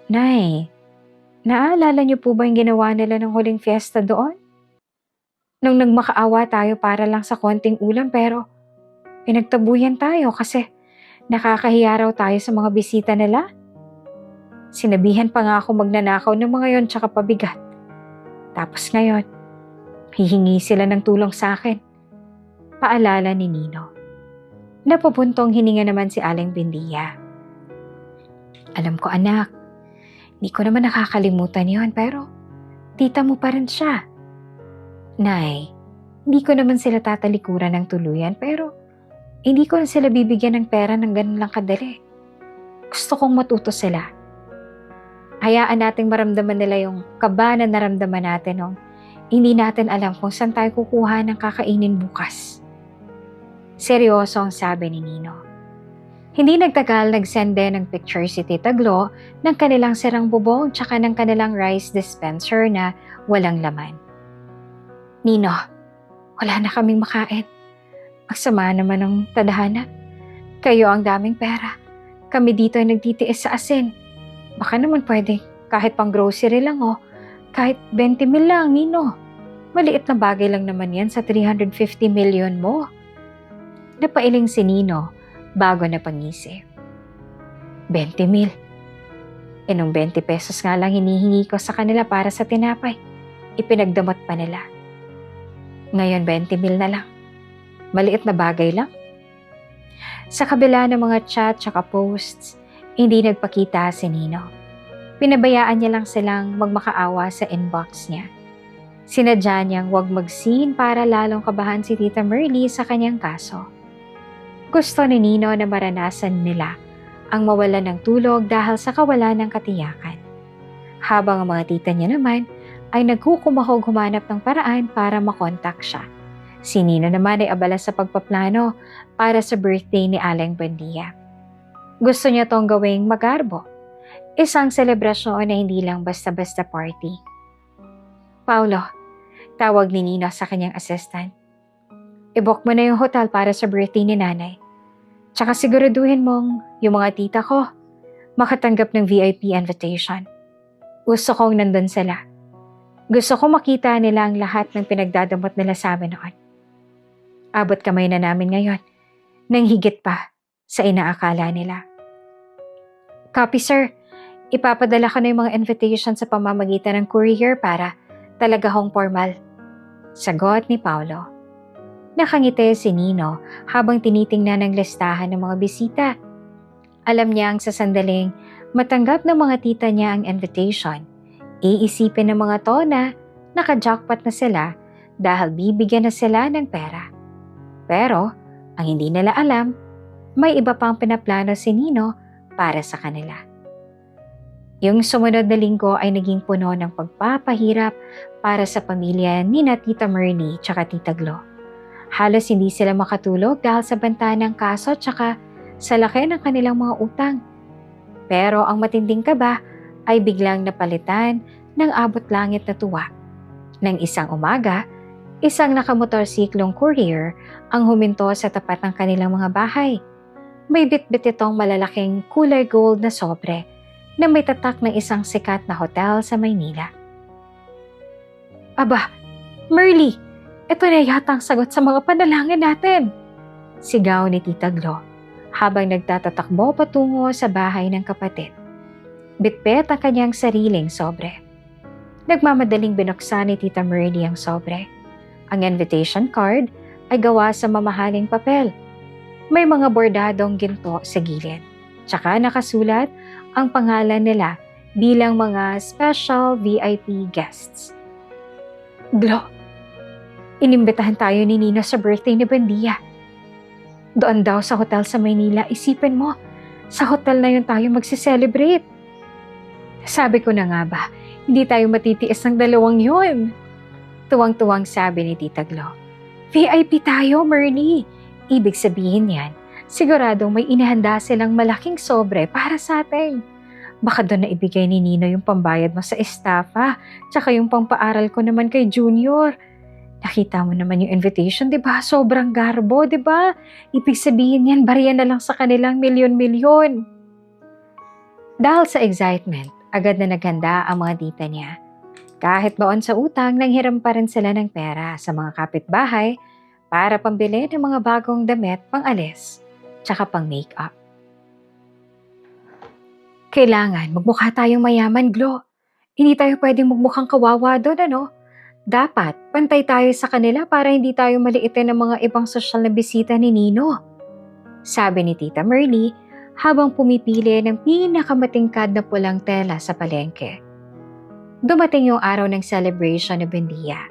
Nay, naalala niyo po ba yung ginawa nila ng huling fiesta doon? Nung nagmakaawa tayo para lang sa konting ulam pero pinagtabuyan tayo kasi nakakahiya raw tayo sa mga bisita nila. Sinabihan pa nga ako magnanakaw ng mga yon tsaka pabigat. Tapos ngayon, hihingi sila ng tulong sa akin. Paalala ni Nino. Napupuntong hininga naman si Aling Buendia. Alam ko anak, hindi ko naman nakakalimutan yon pero tita mo pa rin siya. Nay, hindi ko naman sila tatalikuran ng tuluyan pero hindi ko na sila bibigyan ng pera ng ganun lang kadali. Gusto kong matuto sila. Hayaan nating maramdaman nila yung kaba na naramdaman natin nung hindi natin alam kung saan tayo kukuha ng kakainin bukas. Seryoso ang sabi ni Nino. Hindi nagtagal nagsende ng picture si Tita Glo ng kanilang sirang bubong tsaka ng kanilang rice dispenser na walang laman. Nino, wala na kaming makain. Ang sama naman ng tadhana. Kayo ang daming pera. Kami dito ay nagtitiis sa asin. Baka naman pwede kahit pang grocery lang o kahit 20 mil lang, Nino. Maliit na bagay lang naman yan sa 350 million mo. Napailing si Nino bago na pangisip. 20 mil. Nung 20 pesos nga lang hinihingi ko sa kanila para sa tinapay. Ipinagdamot pa nila. Ngayon 20 mil na lang. Maliit na bagay lang. Sa kabila ng mga chat tsaka posts, hindi nagpakita si Nino. Pinabayaan niya lang silang magmakaawa sa inbox niya. Sinadya niyang huwag mag-scene para lalong kabahan si Tita Merly sa kanyang kaso. Gusto ni Nino na maranasan nila ang mawalan ng tulog dahil sa kawalan ng katiyakan. Habang ang mga tita niya naman ay nagkukumahog humanap ng paraan para makontak siya. Si Nino naman ay abala sa pagpaplano para sa birthday ni Aling Buendia. Gusto niya tong gawing magarbo. Isang selebrasyon na hindi lang basta-basta party. Paulo, tawag ni Nino sa kanyang assistant. I-book mo na yung hotel para sa birthday ni nanay. Tsaka siguraduhin mong yung mga tita ko makatanggap ng VIP invitation. Gusto kong nandun sila. Gusto kong makita nila ang lahat ng pinagdadamot nila sa amin noon. Abot kamay na namin ngayon nang higit pa sa inaakala nila. Copy sir, ipapadala ko na yung mga invitation sa pamamagitan ng courier para talaga hong formal. Sagot ni Paulo. Nakangiti si Nino habang tinitingnan ang listahan ng mga bisita. Alam niya ang sa sandaling matanggap ng mga tita niya ang invitation. Iisipin ng mga to na naka-jackpot na sila dahil bibigyan na sila ng pera. Pero ang hindi nila alam, may iba pang pinaplano si Nino para sa kanila. Yung sumunod na linggo ay naging puno ng pagpapahirap para sa pamilya ni na Tita Merly tsaka Tita Glo. Halos hindi sila makatulog dahil sa banta ng kaso tsaka sa laki ng kanilang mga utang. Pero ang matinding kaba ay biglang napalitan ng abot-langit na tuwa. Nang isang umaga, isang nakamotorsiklong courier ang huminto sa tapat ng kanilang mga bahay. May bitbit itong malalaking kulay gold na sobre na may tatak ng isang sikat na hotel sa Maynila. Aba, Merly, ito na yata ang sagot sa mga panalangin natin! Sigaw ni Tita Glo habang nagtatatakbo patungo sa bahay ng kapatid. Bitbit ang kanyang sariling sobre. Nagmamadaling binuksan ni Tita Merly ang sobre. Ang invitation card ay gawa sa mamahaling papel. May mga bordadong ginto sa gilid. Tsaka nakasulat ang pangalan nila bilang mga special VIP guests. Glo, inimbitahan tayo ni Nino sa birthday ni Buendia. Doon daw sa hotel sa Maynila, isipin mo, sa hotel na yun tayo magse-celebrate. Sabi ko na nga ba, hindi tayo matitiis ng dalawang yun. Tuwang-tuwang sabi ni Tita Glo. VIP tayo, Merly. Ibig sabihin yan, siguradong may inihanda silang malaking sobre para sa atin. Baka doon na ibigay ni Nino yung pambayad mo sa estafa, tsaka yung pampaaral ko naman kay Junior. Nakita mo naman yung invitation, di ba? Sobrang garbo, di ba? Ibig sabihin yan, bariya na lang sa kanilang milyon-milyon. Dahil sa excitement, agad na naghanda ang mga tita niya. Kahit baon sa utang, nanghiram pa rin sila ng pera sa mga kapitbahay para pambili ng mga bagong damit, pang-alis, tsaka pang-makeup. Kailangan magmukha tayong mayaman, Glo. Hindi tayo pwedeng magmukhang kawawa doon, ano? Dapat, pantay tayo sa kanila para hindi tayo maliitin ng mga ibang sosyal na bisita ni Nino. Sabi ni Tita Merly habang pumipili ng pinakamatingkad na pulang tela sa palengke. Dumating yung araw ng celebration ni Buendia.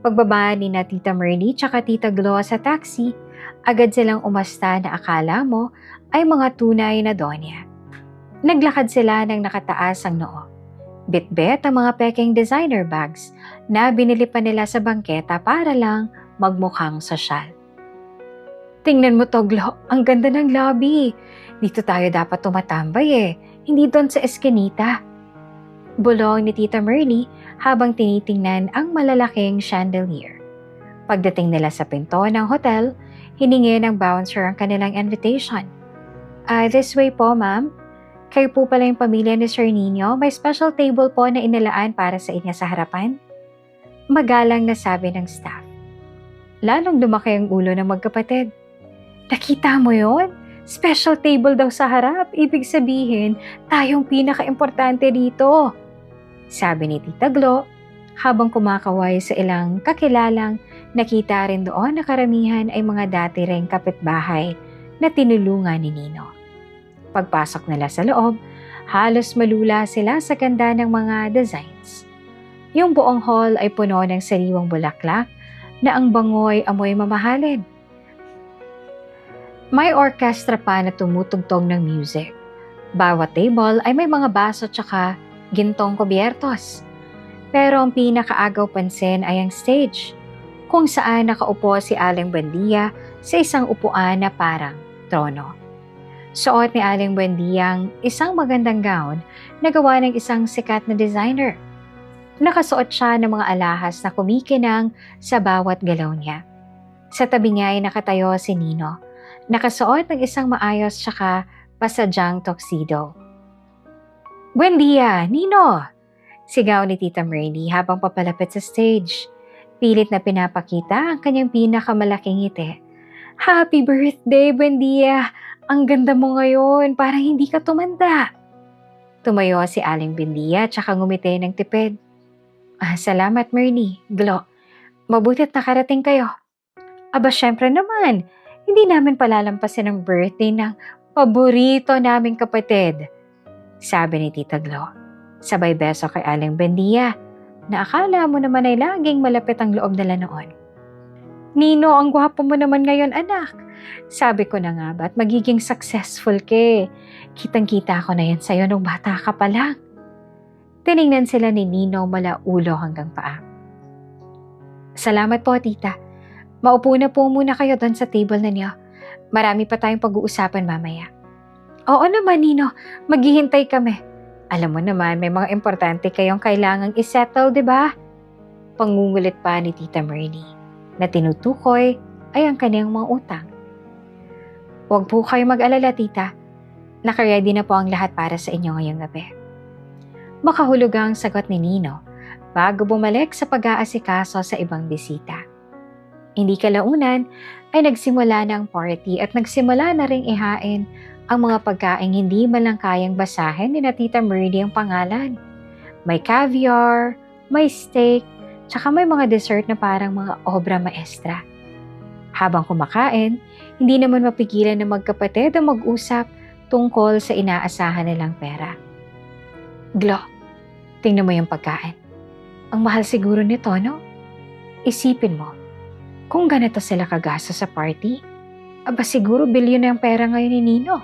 Pagbaba ni na Tita Merly tsaka Tita Glo sa taxi, agad silang umasta na akala mo ay mga tunay na donya. Naglakad sila ng nakataas ang noo. Bit-bit ang mga peking designer bags na binili pa nila sa bangketa para lang magmukhang sosyal. Tingnan mo to, Glo, ang ganda ng lobby. Dito tayo dapat tumatambay hindi doon sa eskinita. Bulong ni Tita Merly habang tinitingnan ang malalaking chandelier. Pagdating nila sa pinto ng hotel, hiningi ng bouncer ang kanilang invitation. This way po, ma'am. Kayo po pala yung pamilya ni Sir Nino. May special table po na inalaan para sa inyo sa harapan. Magalang na sabi ng staff. Lalong lumaki ang ulo ng magkapatid. Nakita mo yon? Special table daw sa harap. Ibig sabihin, tayong pinaka-importante dito. Sabi ni Tita Glo, habang kumakaway sa ilang kakilalang nakita rin doon na karamihan ay mga dati ring kapitbahay na tinulungan ni Nino. Pagpasok nila sa loob, halos malula sila sa ganda ng mga designs. Yung buong hall ay puno ng sariwang bulaklak na ang bangoy amoy mamahalin. May orkestra pa na tumutugtog ng music. Bawat table ay may mga baso tsaka gintong kubyertos. Pero ang pinakaagaw pansin ay ang stage, kung saan nakaupo si Aling Buendia sa isang upuan na parang trono. Suot ni Aling Buendia ang isang magandang gown na gawa ng isang sikat na designer. Nakasuot siya ng mga alahas na kumikinang sa bawat galaw niya. Sa tabi niya ay nakatayo si Nino, nakasuot ng isang maayos tsaka pasadyang tuxedo. Buendia, Nino! Sigaw ni Tita Merly habang papalapit sa stage. Pilit na pinapakita ang kanyang pinakamalaking ngiti. Happy birthday, Buendia! Ang ganda mo ngayon, parang hindi ka tumanda. Tumayo si Aling Buendia tsaka ngumiti ng tipid. Salamat, Merly. Glo, mabuti't nakarating kayo. Aba, syempre naman, hindi namin palalampasin ang birthday ng paborito naming kapatid. Sabi ni Tita Glo, sabay beso kay Aling Buendia, na akala mo naman ay laging malapit ang loob nila noon. Nino, ang gwapo mo naman ngayon, anak. Sabi ko na nga ba't magiging successful ka? Kitang-kita ko na yan sa'yo nung bata ka pa lang. Tiningnan sila ni Nino mula ulo hanggang paa. Salamat po, tita. Maupo na po muna kayo doon sa table na niyo. Marami pa tayong pag-uusapan mamaya. Oo naman, Nino. Maghihintay kami. Alam mo naman, may mga importante kayong kailangang isettle, di ba? Pangungulit pa ni Tita Merly, na tinutukoy ay ang kanyang mga utang. Huwag po kayo mag-alala, tita. Nakaready na po ang lahat para sa inyo ngayong gabi. Makahulugang sagot ni Nino bago bumalik sa pag-aasikaso sa ibang bisita. Hindi kalaunan ay nagsimula na ang party at nagsimula na ring ihain ang mga pagkaing hindi man lang kayang basahin ni na Tita Merly ang pangalan. May caviar, may steak, Tsaka may mga dessert na parang mga obra maestra. Habang kumakain, hindi naman mapigilan ng magkapatid ang mag-usap tungkol sa inaasahan nilang pera. Glo, tingnan mo yung pagkain. Ang mahal siguro nito, no? Isipin mo, kung ganito sila kagasto sa party, aba siguro bilyon na yung pera ngayon ni Nino.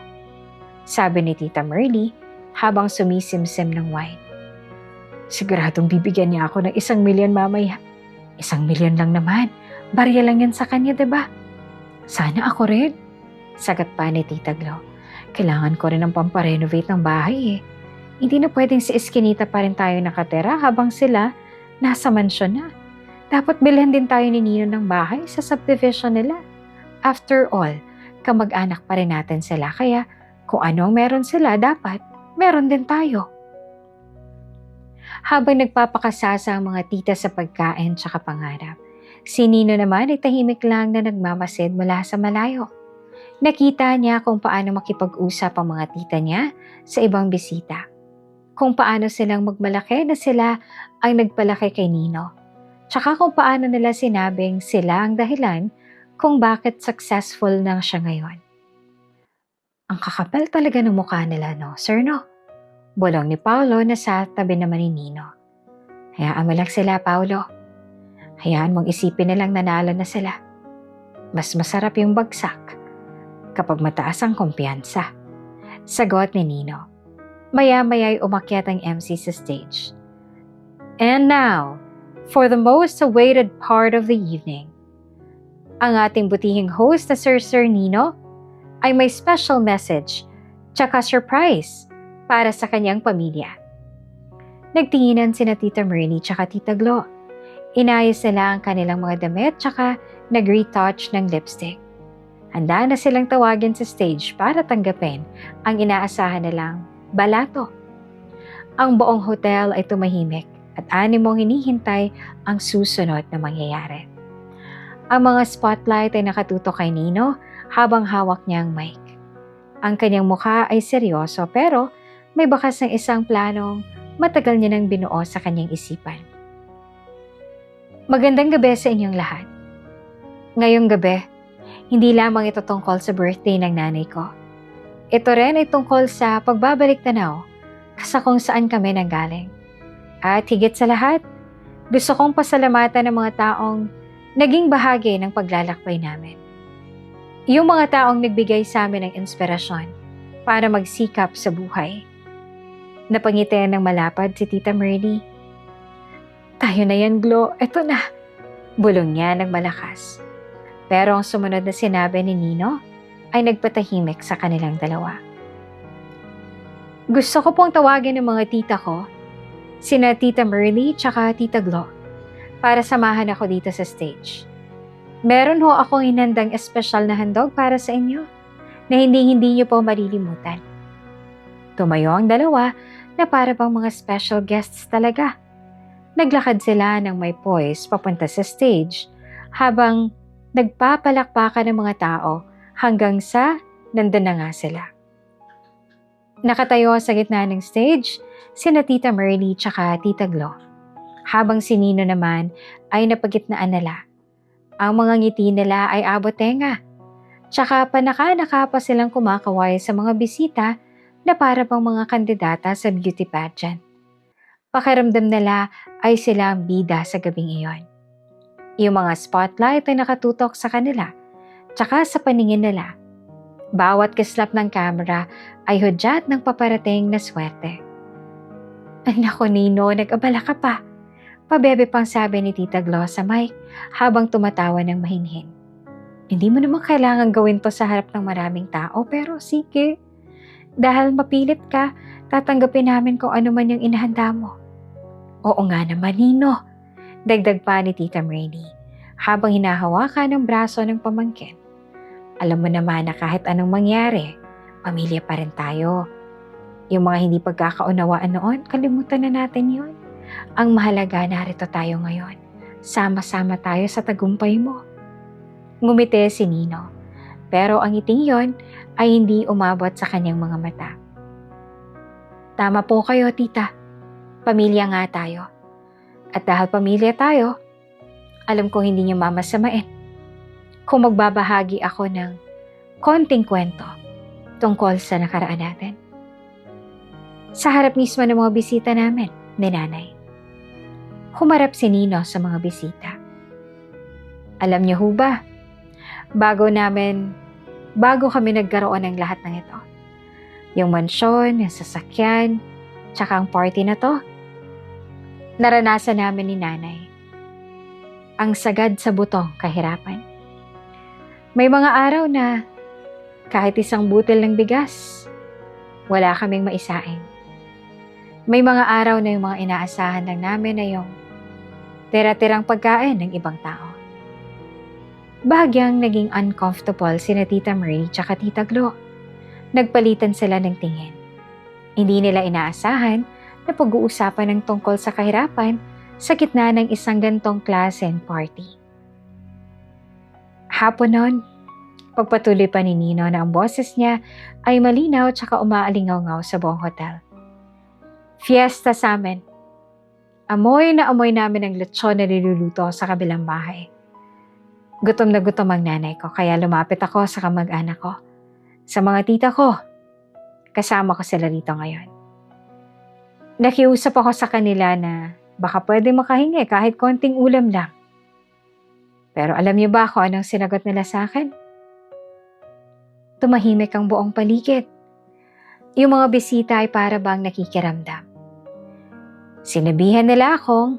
Sabi ni Tita Merly habang sumisimsim ng wine. Siguradong bibigyan niya ako ng 1,000,000 mamaya. 1,000,000 lang naman. Barya lang yan sa kanya, diba? Sana ako rin. Sagat pa ni Tita Glo. Kailangan ko rin ng pamparenovate ng bahay eh. Hindi na pwedeng si Eskinita pa rin tayo nakatera habang sila nasa mansyon na. Dapat bilhan din tayo ni Nino ng bahay sa subdivision nila. After all, kamag-anak pa rin natin sila kaya kung ano ang meron sila dapat meron din tayo. Habang nagpapakasasa ang mga tita sa pagkain tsaka pangarap, si Nino naman ay tahimik lang na nagmamasid mula sa malayo. Nakita niya kung paano makipag-usap ang mga tita niya sa ibang bisita. Kung paano silang magmalaki na sila ang nagpalaki kay Nino. Tsaka kung paano nila sinabing sila ang dahilan kung bakit successful na siya ngayon. Ang kakapal talaga ng mukha nila, no, sir, no? Bulong ni Paolo na sa tabi naman ni Nino. Hayaan mo lang sila, Paolo. Hayaan mong isipin nilang nanalo na sila. Mas masarap yung bagsak kapag mataas ang kumpiyansa. Sagot ni Nino. Maya-maya'y umakyat ang MC sa stage. And now, for the most awaited part of the evening. Ang ating butihing host na Sir Nino ay may special message tsaka surprise para sa kanyang pamilya. Nagtinginan sina Tita Merly tsaka Tita Glo. Inayos nila ang kanilang mga damit tsaka nag-retouch ng lipstick. Handa na silang tawagin sa stage para tanggapin ang inaasahan nilang balato. Ang buong hotel ay tumahimik at animong hinihintay ang susunod na mangyayari. Ang mga spotlight ay nakatutok kay Nino habang hawak niya ang mic. Ang kanyang mukha ay seryoso pero may bakas ng isang planong matagal niya nang binuo sa kanyang isipan. Magandang gabi sa inyong lahat. Ngayong gabi, hindi lamang ito tungkol sa birthday ng nanay ko. Ito rin ay tungkol sa pagbabalik tanaw sa kung saan kami nanggaling. At higit sa lahat, gusto kong pasalamatan ng mga taong naging bahagi ng paglalakbay namin. Yung mga taong nagbigay sa amin ng inspirasyon para magsikap sa buhay. Napangitian ng malapad si Tita Merly. Tayo na yan, Glo. Eto na. Bulong niya ng malakas. Pero ang sumunod na sinabi ni Nino ay nagpatahimik sa kanilang dalawa. Gusto ko pong tawagin ng mga tita ko, sina Tita Merly tsaka Tita Glo, para samahan ako dito sa stage. Meron ho akong inhandang espesyal na handog para sa inyo na hindi niyo po malilimutan. Tumayo ang dalawa na para bang mga special guests talaga. Naglakad sila ng may poise papunta sa stage habang nagpapalakpakan ng mga tao hanggang sa nandun na nga sila. Nakatayo sa gitna ng stage sina Tita Merly tsaka Tita Glo. Habang si Nino naman ay napagitnaan nila. Ang mga ngiti nila ay abot tenga. Tsaka panaka-naka pa silang kumakaway sa mga bisita na para bang mga kandidata sa beauty pageant. Pakiramdam nila ay sila ang bida sa gabing iyon. Yung mga spotlight ay nakatutok sa kanila, tsaka sa paningin nila. Bawat kislap ng camera ay hudyat ng paparating na swerte. Nako Nino, nag-abala ka pa. Pabebe pang sabi ni Tita Glo sa mic habang tumatawa ng mahinhin. Hindi mo naman kailangan gawin to sa harap ng maraming tao pero sige. Dahil mapilit ka, tatanggapin namin kung ano man yung inahanda mo. Oo nga naman, Nino. Dagdag pa ni Tita Merly habang hinahawakan ng braso ng pamangkin. Alam mo naman na kahit anong mangyari, pamilya pa rin tayo. Yung mga hindi pagkakaunawaan noon, kalimutan na natin yun. Ang mahalaga, narito tayo ngayon. Sama-sama tayo sa tagumpay mo. Ngumiti si Nino. Pero ang ngiting yon ay hindi umabot sa kanyang mga mata. Tama po kayo, tita. Pamilya nga tayo. At dahil pamilya tayo, alam kong hindi niyo mamasamain kung magbabahagi ako ng konting kwento tungkol sa nakaraan natin. Sa harap mismo ng mga bisita namin ni Nanay, humarap si Nino sa mga bisita. Alam niyo ho ba, bago kami nagkaroon ng lahat ng ito, yung mansyon, yung sasakyan, tsaka ang party na to, naranasan namin ni Nanay ang sagad sa butong kahirapan. May mga araw na kahit isang butil ng bigas, wala kaming maisaing. May mga araw na yung mga inaasahan lang namin na yung tira-tirang pagkain ng ibang tao. Bahagyang naging uncomfortable sina Tita Marie tsaka Tita Glo. Nagpalitan sila ng tingin. Hindi nila inaasahan na pag-uusapan ng tungkol sa kahirapan sa gitna ng isang gantong klaseng party. Hapon noon, pagpatuloy pa ni Nino na ang boses niya ay malinaw tsaka umaalingaw-ngaw sa buong hotel. Fiesta sa amin. Amoy na amoy namin ang lechon na niluluto sa kabilang bahay. Gutom na gutom ang nanay ko kaya lumapit ako sa kamag-anak ko. Sa mga tita ko, kasama ko sila rito ngayon. Nakiusap ako sa kanila na baka pwede makahingi kahit konting ulam lang. Pero alam niyo ba kung anong sinagot nila sa akin? Tumahimik ang buong paligid. Yung mga bisita ay para bang nakikiramdam. Sinabihan nila akong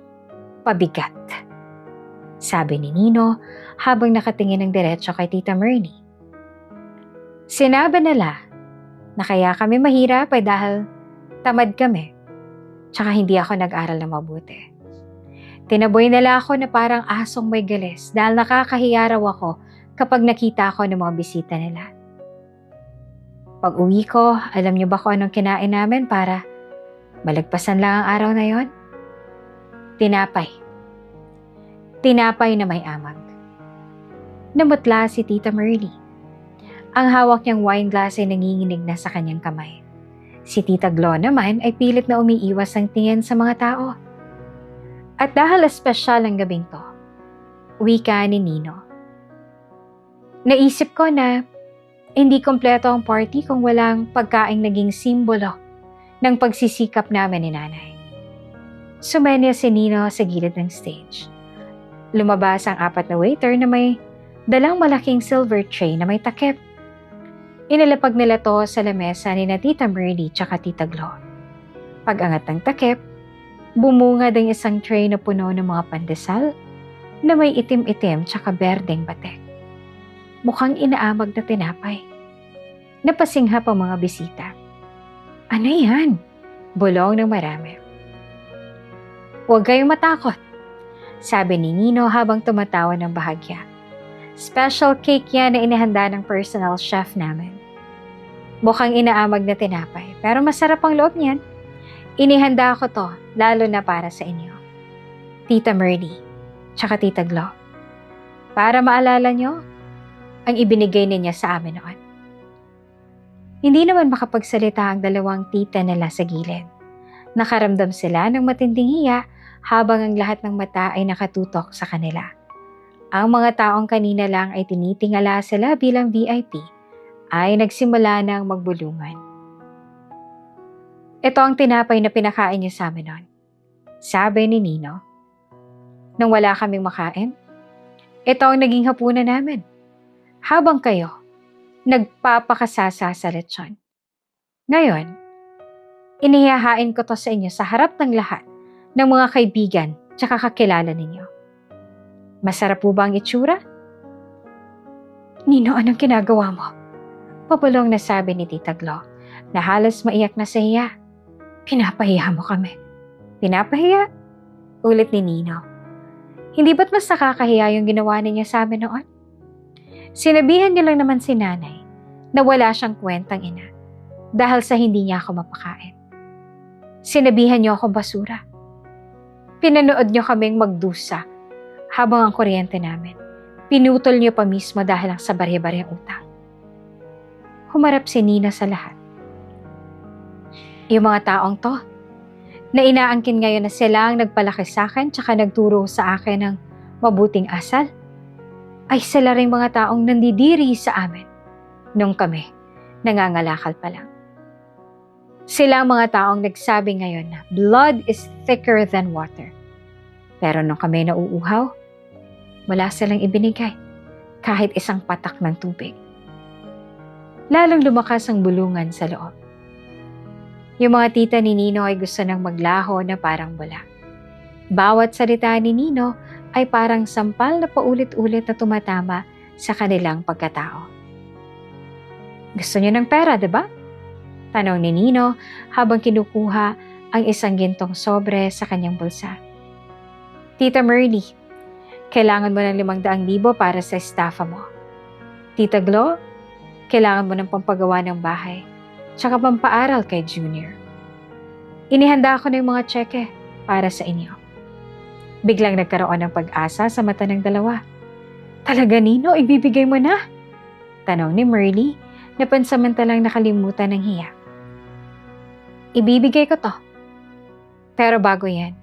pabigat. Sabi ni Nino habang nakatingin ng diretso kay Tita Mernie. Sinabi nila na kaya kami mahirap ay dahil tamad kami. Tsaka hindi ako nag-aral na mabuti. Tinaboy nila ako na parang asong may galis dahil nakakahiya raw ako kapag nakita ako ng mga bisita nila. Pag uwi ko, alam niyo ba kung anong kinain namin para malagpasan lang ang araw na yon? Tinapay. Tinapay na may amag. Namutla si Tita Merlie. Ang hawak niyang wine glass ay nanginginig na sa kanyang kamay. Si Tita Glo naman ay pilit na umiiwas ng tingin sa mga tao. At dahil espesyal ang gabing to, wika ni Nino. Naisip ko na hindi kompleto ang party kung walang pagkaing naging simbolo ng pagsisikap namin ni Nanay. Sumenya si Nino sa gilid ng stage. Lumabas ang 4 na waiter na may dalang malaking silver tray na may takip. Inilapag nila to sa lamesa ni na Tita Merlie tsaka Tita Glo. Pag-angat ng takip, bumungad ang isang tray na puno ng mga pandesal na may itim-itim tsaka berdeng batek. Mukhang inaamag na tinapay. Napasinghap ang mga bisita. Ano yan? Bulong ng marami. Huwag kayong matakot, sabi ni Nino habang tumatawa ng bahagya. Special cake yan na inihanda ng personal chef namin. Mukhang inaamag na tinapay, pero masarap ang loob niyan. Inihanda ko to, lalo na para sa inyo. Tita Merlie, tsaka Tita Glo. Para maalala nyo, ang ibinigay niya sa amin noon. Hindi naman makapagsalita ang dalawang tita nila sa gilid. Nakaramdam sila ng matinding hiya habang ang lahat ng mata ay nakatutok sa kanila. Ang mga taong kanina lang ay tinitingala sila bilang VIP ay nagsimula ng magbulungan. Ito ang tinapay na pinakain niyo sa amin noon, sabi ni Nino. Nang wala kaming makain, ito ang naging hapunan namin. Habang kayo, nagpapakasasa sa lechon. Ngayon, inihahain ko to sa inyo sa harap ng lahat ng mga kaibigan tsaka kakilala ninyo. Masarap po ba ang itsura? Nino, anong ginagawa mo? Papulong na sabi ni Tita Glo na halos maiyak na sa hiya. Pinapahiya mo kami. Pinapahiya? Ulit ni Nino. Hindi ba't mas nakakahiya yung ginawa niya sa amin noon? Sinabihan niyo lang naman si Nanay na wala siyang kwentang ina dahil sa hindi niya ako mapakain. Sinabihan niyo akong basura. Pinanood niyo kaming magdusa habang ang kuryente namin. Pinutol niyo pa mismo dahil lang sa barya-baryang utang. Humarap si Nina sa lahat. Yung mga taong to, Na inaangkin ngayon na sila ang nagpalaki sa akin tsaka nagturo sa akin ng mabuting asal, ay sila ring mga taong nandidiri sa amin nung kami nangangalakal pa lang. Sila ang mga taong nagsabi ngayon na blood is thicker than water. Pero nung kami nauuhaw, wala silang ibinigay kahit isang patak ng tubig. Lalong lumakas ang bulungan sa loob. Yung mga tita ni Nino ay gusto nang maglaho na parang bula. Bawat salita ni Nino ay parang sampal na paulit-ulit na tumatama sa kanilang pagkatao. Gusto niyo ng pera, diba? Tanong ni Nino habang kinukuha ang isang gintong sobre sa kanyang bulsa. Tita Merly, kailangan mo ng 500,000 para sa estafa mo. Tita Glo, kailangan mo ng pampagawa ng bahay, tsaka pampaaral kay Junior. Inihanda ko na yung mga tseke para sa inyo. Biglang nagkaroon ng pag-asa sa mata ng dalawa. Talaga, Nino, ibibigay mo na? Tanong ni Merly na pansamantalang nakalimutan ng hiya. Ibibigay ko to. Pero bago yan,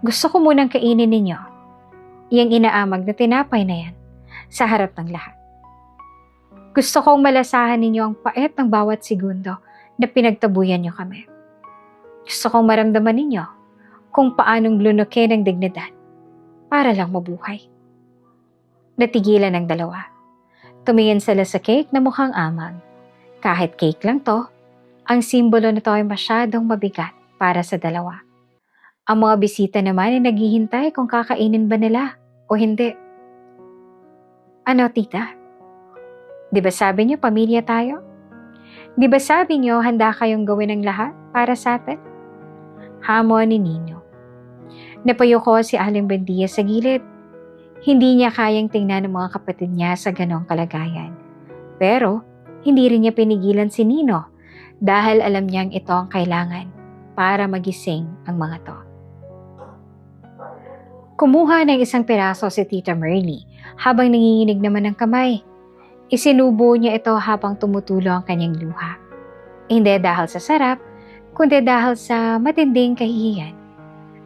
gusto ko munang kainin ninyo yung inaamag na tinapay na yan sa harap ng lahat. Gusto kong malasahan ninyo ang pait ng bawat segundo na pinagtabuyan nyo kami. Gusto kong maramdaman ninyo kung paanong lunukin ang dignidad para lang mabuhay. Natigilan ang dalawa. Tumingin sila sa cake na mukhang amag. Kahit cake lang to, ang simbolo nito ay masyadong mabigat para sa dalawa. Ang mga bisita naman ay naghihintay kung kakainin ba nila o hindi. Ano, tita? Di ba sabi niyo pamilya tayo? Di ba sabi niyo handa kayong gawin ang lahat para sa atin? Hamon ni Nino. Napayuko si Aling Buendia sa gilid. Hindi niya kayang tingnan ng mga kapatid niya sa ganong kalagayan. Pero hindi rin niya pinigilan si Nino dahil alam niyang ito ang kailangan para magising ang mga to. Kumuha ng isang piraso si Tita Merly habang nanginginig naman ng kamay. Isinubo niya ito habang tumutulo ang kanyang luha. Hindi dahil sa sarap, kundi dahil sa matinding kahihiyan.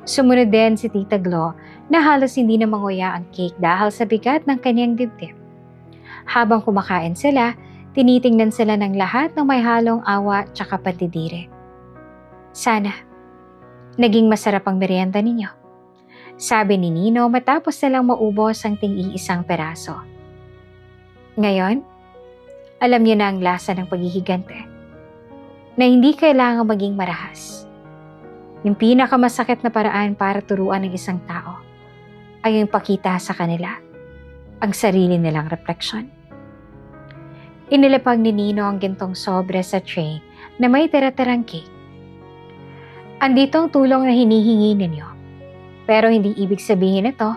Sumunod din si Tita Glo na halos hindi na manguya ang cake dahil sa bigat ng kanyang dibdib. Habang kumakain sila, tinitingnan sila ng lahat ng may halong awa tsaka patidire. Sana, naging masarap ang merienda ninyo. Sabi ni Nino matapos nilang maubos ang ting-iisang peraso. Ngayon, alam niyo na ang lasa ng paghihigante. Na hindi kailangan maging marahas. Yung pinakamasakit na paraan para turuan ng isang tao ay yung pakita sa kanila ang sarili nilang refleksyon. Inilapag ni Nino ang gintong sobre sa tray na may tira-tirang cake. Andito ang tulong na hinihingi ninyo, pero hindi ibig sabihin ito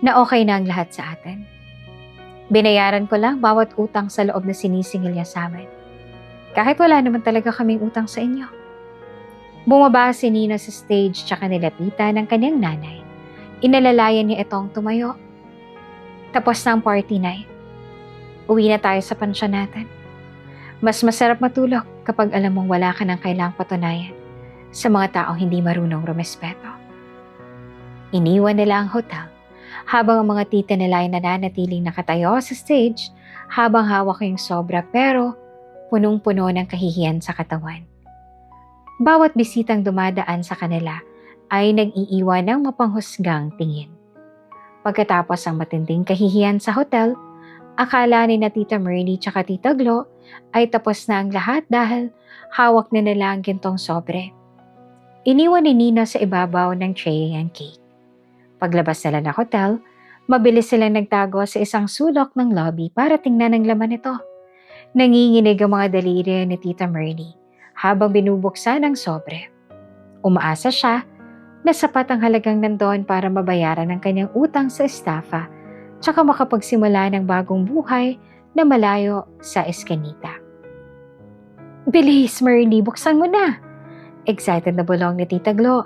na okay na ang lahat sa atin. Binayaran ko lang bawat utang sa loob na sinisingil niya sa amin. Kahit wala naman talaga kaming utang sa inyo. Bumaba si Nino sa stage tsaka nilapitan ng kanyang nanay. Inalalayan niya itong tumayo. Tapos na ang party night. Uwi na tayo sa pansyon natin. Mas masarap matulog kapag alam mong wala ka ng kailangang patunayan sa mga taong hindi marunong rumespeto. Iniwan nila ang hotel habang ang mga tita nila ay nananatiling nakatayo sa stage habang hawak yung sobra pero punong-puno ng kahihiyan sa katawan. Bawat bisitang dumadaan sa kanila ay nag-iiwan ng mapanghusgang tingin. Pagkatapos ang matinding kahihiyan sa hotel, akala ni na Tita Merly tsaka Tita Glo ay tapos na ang lahat dahil hawak na nila ang gintong sobre. Iniwan ni Nino sa ibabaw ng tray ang cake. Paglabas nila ng hotel, mabilis silang nagtago sa isang sulok ng lobby para tingnan ang laman nito. Nanginginig ang mga daliri ni Tita Merly habang binubuksan ang sobre. Umaasa siya na sapat ang halagang nandoon para mabayaran ang kanyang utang sa estafa tsaka makapagsimula ng bagong buhay na malayo sa Escanita. Bilis, Merly, buksan mo na! Excited na bulong ni Tita Glo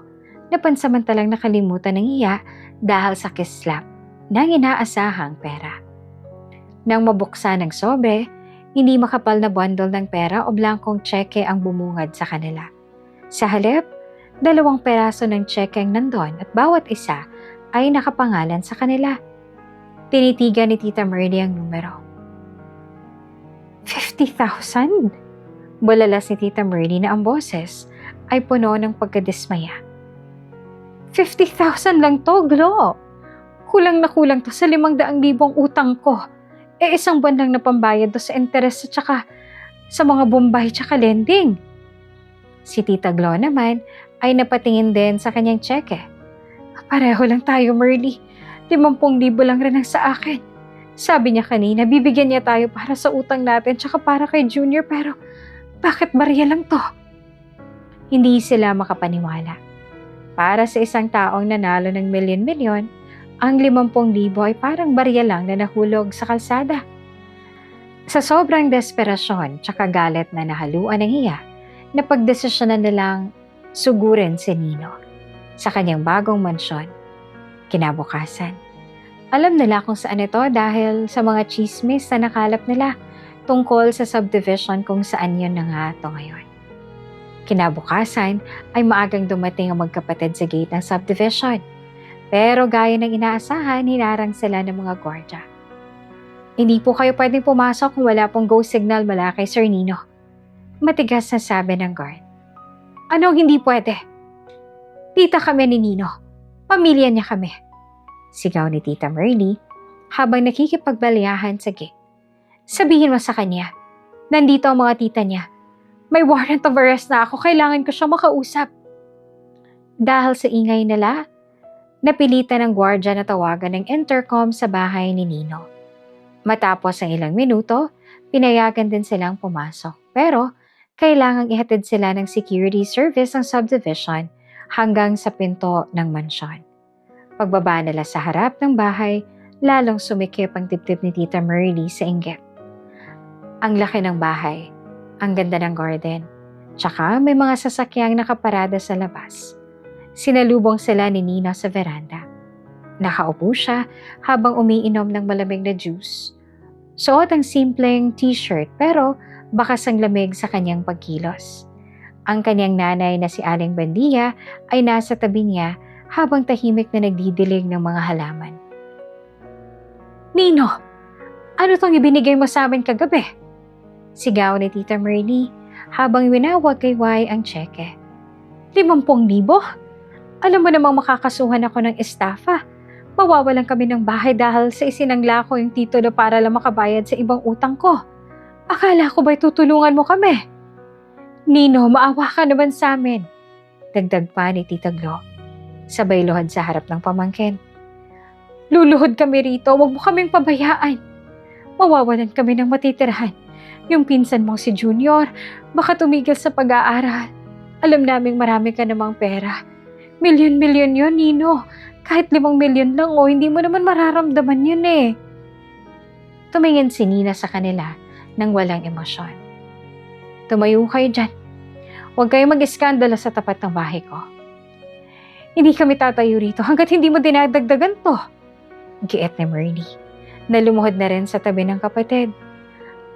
na pansamantalang nakalimutan ng iya dahil sa kislap ng inaasahang pera. Nang mabuksan ang sobre, hindi makapal na bundle ng pera o blankong tseke ang bumungad sa kanila. Sa halip, 2 peraso ng cheque ang nandon at bawat isa ay nakapangalan sa kanila. Tinitigan ni Tita Merly ang numero. 50,000? Bulalas ni Tita Merly na ang boses ay puno ng pagkadismaya. 50,000 lang to, Glo. Kulang na kulang to sa 500,000 utang ko. 1 buwan lang na pambayad to sa interest at saka sa mga bombay tsaka lending. Si Tita Glo naman ay napatingin din sa kanyang cheque. Pareho lang tayo, Merly. 50,000 lang rin ang sa akin. Sabi niya kanina, bibigyan niya tayo para sa utang natin tsaka para kay Junior, pero bakit barya lang to? Hindi sila makapaniwala. Para sa isang taong nanalo ng milyon-milyon, ang 50,000 ay parang barya lang na nahulog sa kalsada. Sa sobrang desperasyon tsaka galit na nahaluan ng hiya, napagdesisyonan nilang sugurin si Nino sa kanyang bagong mansyon. Kinabukasan, alam nila kung saan ito dahil sa mga chismis na nakalap nila tungkol sa subdivision kung saan yun na nga ito ngayon. Kinabukasan ay maagang dumating ang magkapatid sa gate ng subdivision. Pero gaya ng inaasahan, hinarang sila ng mga gwardiya. Hindi po kayo pwedeng pumasok kung wala pong go signal mula kay Sir Nino. Matigas na sabi ng guard. Anong hindi pwede? Tita kami ni Nino. Pamilya niya kami. Sigaw ni Tita Merly habang nakikipagbalayahan sa gate. Sabihin mo sa kanya, nandito ang mga tita niya. May warrant of arrest na ako, kailangan ko siya makausap. Dahil sa ingay nila, napilitan ng gwardya na tawagan ng intercom sa bahay ni Nino. Matapos ang ilang minuto, pinayagan din silang pumasok. Pero, kailangang ihatid sila ng security service ng subdivision hanggang sa pinto ng mansyon. Pagbaba nila sa harap ng bahay, lalong sumikip ang dibdib ni Tita Merly sa inggit. Ang laki ng bahay, ang ganda ng garden, tsaka may mga sasakyang nakaparada sa labas. Sinalubong sila ni Nino sa veranda. Nakaupo siya habang umiinom ng malamig na juice. Suot ang simpleng t-shirt pero bakas ang lamig sa kanyang pagkilos. Ang kanyang nanay na si Aling Buendia ay nasa tabi niya habang tahimik na nagdidilig ng mga halaman. Nino, ano tong ibinigay mo sa amin kagabi? Sigaw ni Tita Merly habang winawagayway ang cheque. 50,000? Alam mo namang makakasuhan ako ng estafa. Mawawalan kami ng bahay dahil sa isinangla ko yung titulo para lang makabayad sa ibang utang ko. Akala ko ba'y tutulungan mo kami? Nino, maawa ka naman sa amin. Dagdag pa ni Tita Glo. Sabay luhod sa harap ng pamangkin. Luluhod kami rito, huwag mo kaming pabayaan. Mawawalan kami ng matitirahan. Yung pinsan mong si Junior, baka tumigil sa pag-aaral. Alam naming marami ka namang pera. Milyon-milyon yun, Nino. Kahit 5,000,000 lang hindi mo naman mararamdaman yun eh. Tumingin si Nina sa kanila nang walang emosyon. Tumayo kayo dyan. Huwag kayong mag-iskandalo sa tapat ng bahay ko. Hindi kami tatayo rito hanggat hindi mo dinadagdagan to. Giit ni Merly, na lumuhod na rin sa tabi ng kapatid.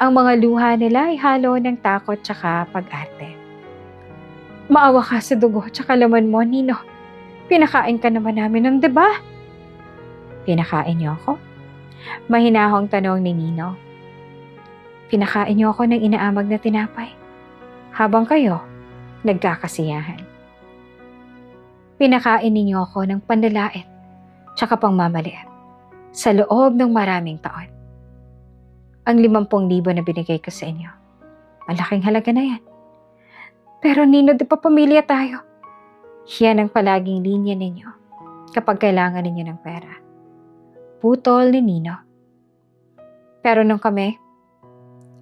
Ang mga luha nila ay halo ng takot tsaka pag-arte. Maawa ka sa dugo tsaka laman mo, Nino. Pinakain ka naman namin nun, diba? Pinakain niyo ako? Mahinahong tanong ni Nino. Pinakain niyo ako ng inaamag na tinapay. Habang kayo, nagkakasiyahan. Pinakain ninyo ako ng panlalait tsaka pangmamaliit sa loob ng maraming taon. Ang 50,000 na binigay ko sa inyo, malaking halaga na yan. Pero Nino, di pa pamilya tayo. Yan ang palaging linya ninyo kapag kailangan ninyo ng pera. Putol ni Nino. Pero nung kami,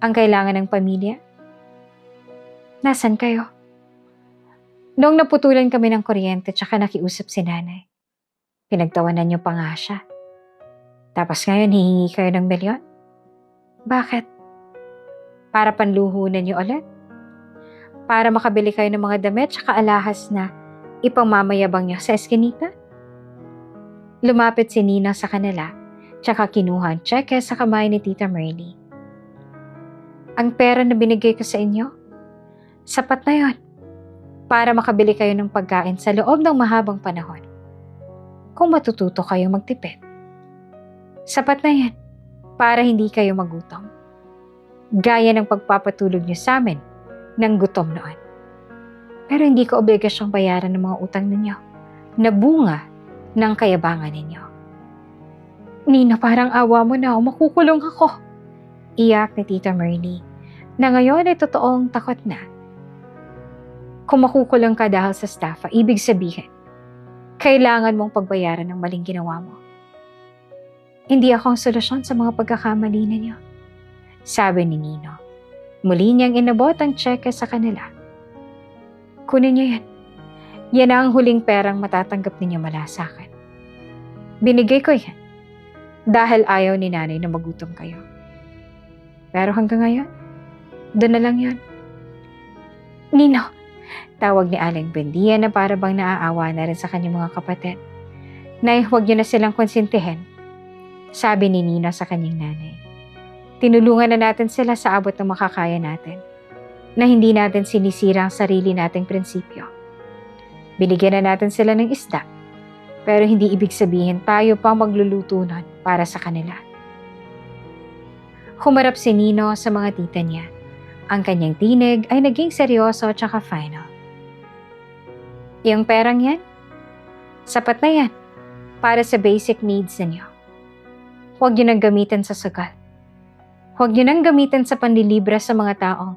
ang kailangan ng pamilya, nasan kayo? Noong naputulan kami ng kuryente tsaka nakiusap si nanay, pinagtawanan niyo pa nga siya. Tapos ngayon hihingi kayo ng 1,000,000? Bakit? Para panluhunan niyo ulit? Para makabili kayo ng mga damit tsaka alahas na ipangmamayabang niyo sa eskinita? Lumapit si Nina sa kanila tsaka kinuha ang cheque sa kamay ni Tita Merly. Ang pera na binigay ko sa inyo, sapat na yon para makabili kayo ng pagkain sa loob ng mahabang panahon. Kung matututo kayo magtipid. Sapat na yan para hindi kayo magutom. Gaya ng pagpapatulog niyo sa amin ng gutom noon. Pero hindi ko obligasyong bayaran ng mga utang ninyo na bunga ng kayabangan ninyo. Nino, parang awa mo na, makukulong ako. Iyak ni Tita Merly na ngayon ay totoong takot na. Kung makukulong ka dahil sa estafa, ibig sabihin, kailangan mong pagbayaran ng maling ginawa mo. Hindi ako ang solusyon sa mga pagkakamali ninyo, sabi ni Nino. Muli niyang inabot ang tseke sa kanila. Kunin niyo yan. Yan ang huling perang matatanggap ninyo mula sa akin. Binigay ko yan dahil ayaw ni nanay na magutom kayo. Pero hanggang ngayon, doon na lang yan. Nino, tawag ni Aling Buendia na para bang naaawa na rin sa kanyang mga kapatid. Nay, huwag niyo na silang konsintihin, sabi ni Nino sa kanyang nanay. Tinulungan na natin sila sa abot ng makakaya natin, na hindi natin sinisira ang sarili nating prinsipyo. Binigyan na natin sila ng isda, pero hindi ibig sabihin tayo pa magluluto nun para sa kanila. Humarap si Nino sa mga tita niya. Ang kanyang tinig ay naging seryoso at saka final. Yung perang yan, sapat na yan para sa basic needs ninyo. Huwag nyo nang gamitin sa sugal. Huwag nyo nang gamitin sa panlilibra sa mga taong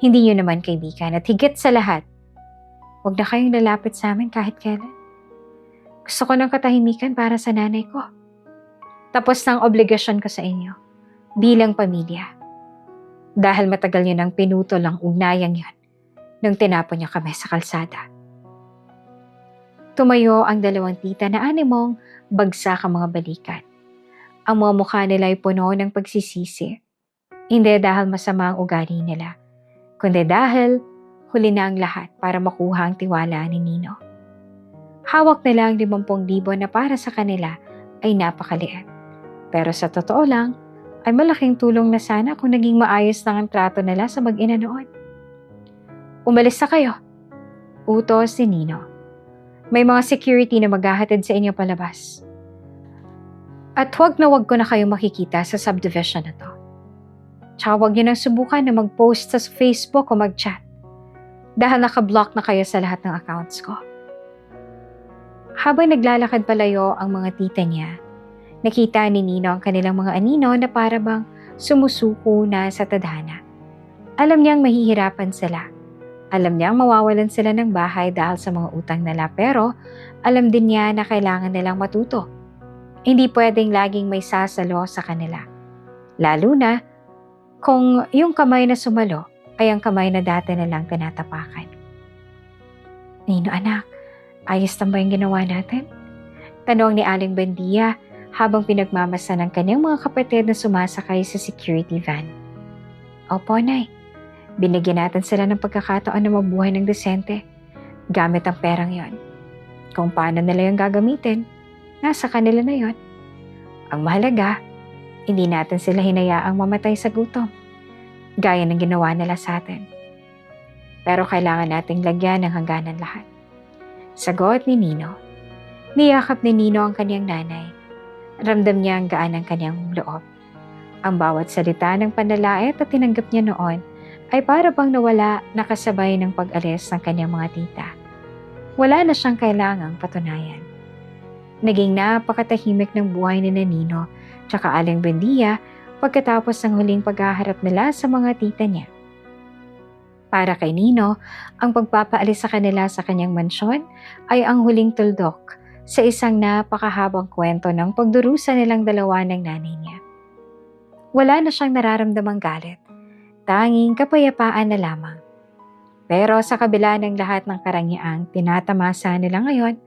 hindi nyo naman kaibigan, at higit sa lahat, huwag na kayong lalapit sa amin kahit kailan. Gusto ko ng katahimikan para sa nanay ko. Tapos ng obligasyon ko sa inyo bilang pamilya. Dahil matagal nyo nang pinutol ang ugnayang yon nung tinapon nyo kami sa kalsada. Tumayo ang dalawang tita na animong bagsak ang mga balikat. Ang mga mukha nila ay puno ng pagsisisi. Hindi dahil masama ang ugali nila, kundi dahil huli na ang lahat para makuha ang tiwala ni Nino. Hawak nila ang 50,000 na para sa kanila ay napakaliit. Pero sa totoo lang, ay malaking tulong na sana kung naging maayos lang ang trato nila sa mag-ina noon. Umalis na kayo, utos ni Nino. May mga security na maghahatid sa inyo palabas. At huwag ko na kayong makikita sa subdivision na to. Tsaka huwag nyo nang subukan na mag-post sa Facebook o mag-chat dahil nakablock na kayo sa lahat ng accounts ko. Habang naglalakad palayo ang mga tita niya, nakita ni Nino ang kanilang mga anino na para bang sumusuko na sa tadhana. Alam niyang mahihirapan sila. Alam niyang mawawalan sila ng bahay dahil sa mga utang nila, pero alam din niya na kailangan nilang matuto. Hindi pwedeng laging may sasalo sa kanila. Lalo na kung yung kamay na sumalo ay ang kamay na dati nilang tinatapakan. Nino anak, ayos na ba yung ginawa natin? Tanong ni Aling Buendia habang pinagmamasa ng kanyang mga kapatid na sumasakay sa security van. Opo, Nay. Binigyan natin sila ng pagkakataon na mabuhay ng desente gamit ang perang yon. Kung paano nila yung gagamitin, nasa kanila na yon. Ang mahalaga, hindi natin sila hinayaang mamatay sa gutom, gaya ng ginawa nila sa atin. Pero kailangan nating lagyan ng hangganan lahat. Sagot ni Nino. Niyakap ni Nino ang kanyang nanay. Ramdam niya ang gaan ng kanyang loob. Ang bawat salita ng panlalait at tinanggap niya noon ay para bang nawala nakasabay ng pag-alis ng kanyang mga tita. Wala na siyang kailangang patunayan. Naging napakatahimik ng buhay ni Nino tsaka Aling Buendia pagkatapos ng huling paghaharap nila sa mga tita niya. Para kay Nino, ang pagpapaalis sa kanila sa kanyang mansyon ay ang huling tuldok sa isang napakahabang kwento ng pagdurusa nilang dalawa ng nanay niya. Wala na siyang nararamdamang galit, tanging kapayapaan na lamang. Pero sa kabila ng lahat ng karangyaan tinatamasa nila ngayon,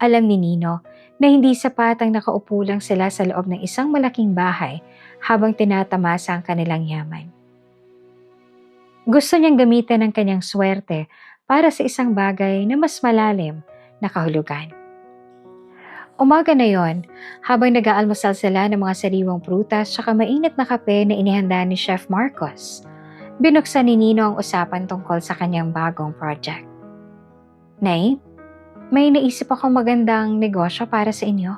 alam ni Nino na hindi sapat ang nakaupo lang sila sa loob ng isang malaking bahay habang tinatamasa ang kanilang yaman. Gusto niyang gamitin ang kanyang swerte para sa isang bagay na mas malalim na kahulugan. Umaga na yon, habang nag-aalmusal sila ng mga sariwang prutas at mainit na kape na inihanda ni Chef Marcos, binuksan ni Nino ang usapan tungkol sa kanyang bagong project. Nay, may naisip akong magandang negosyo para sa inyo.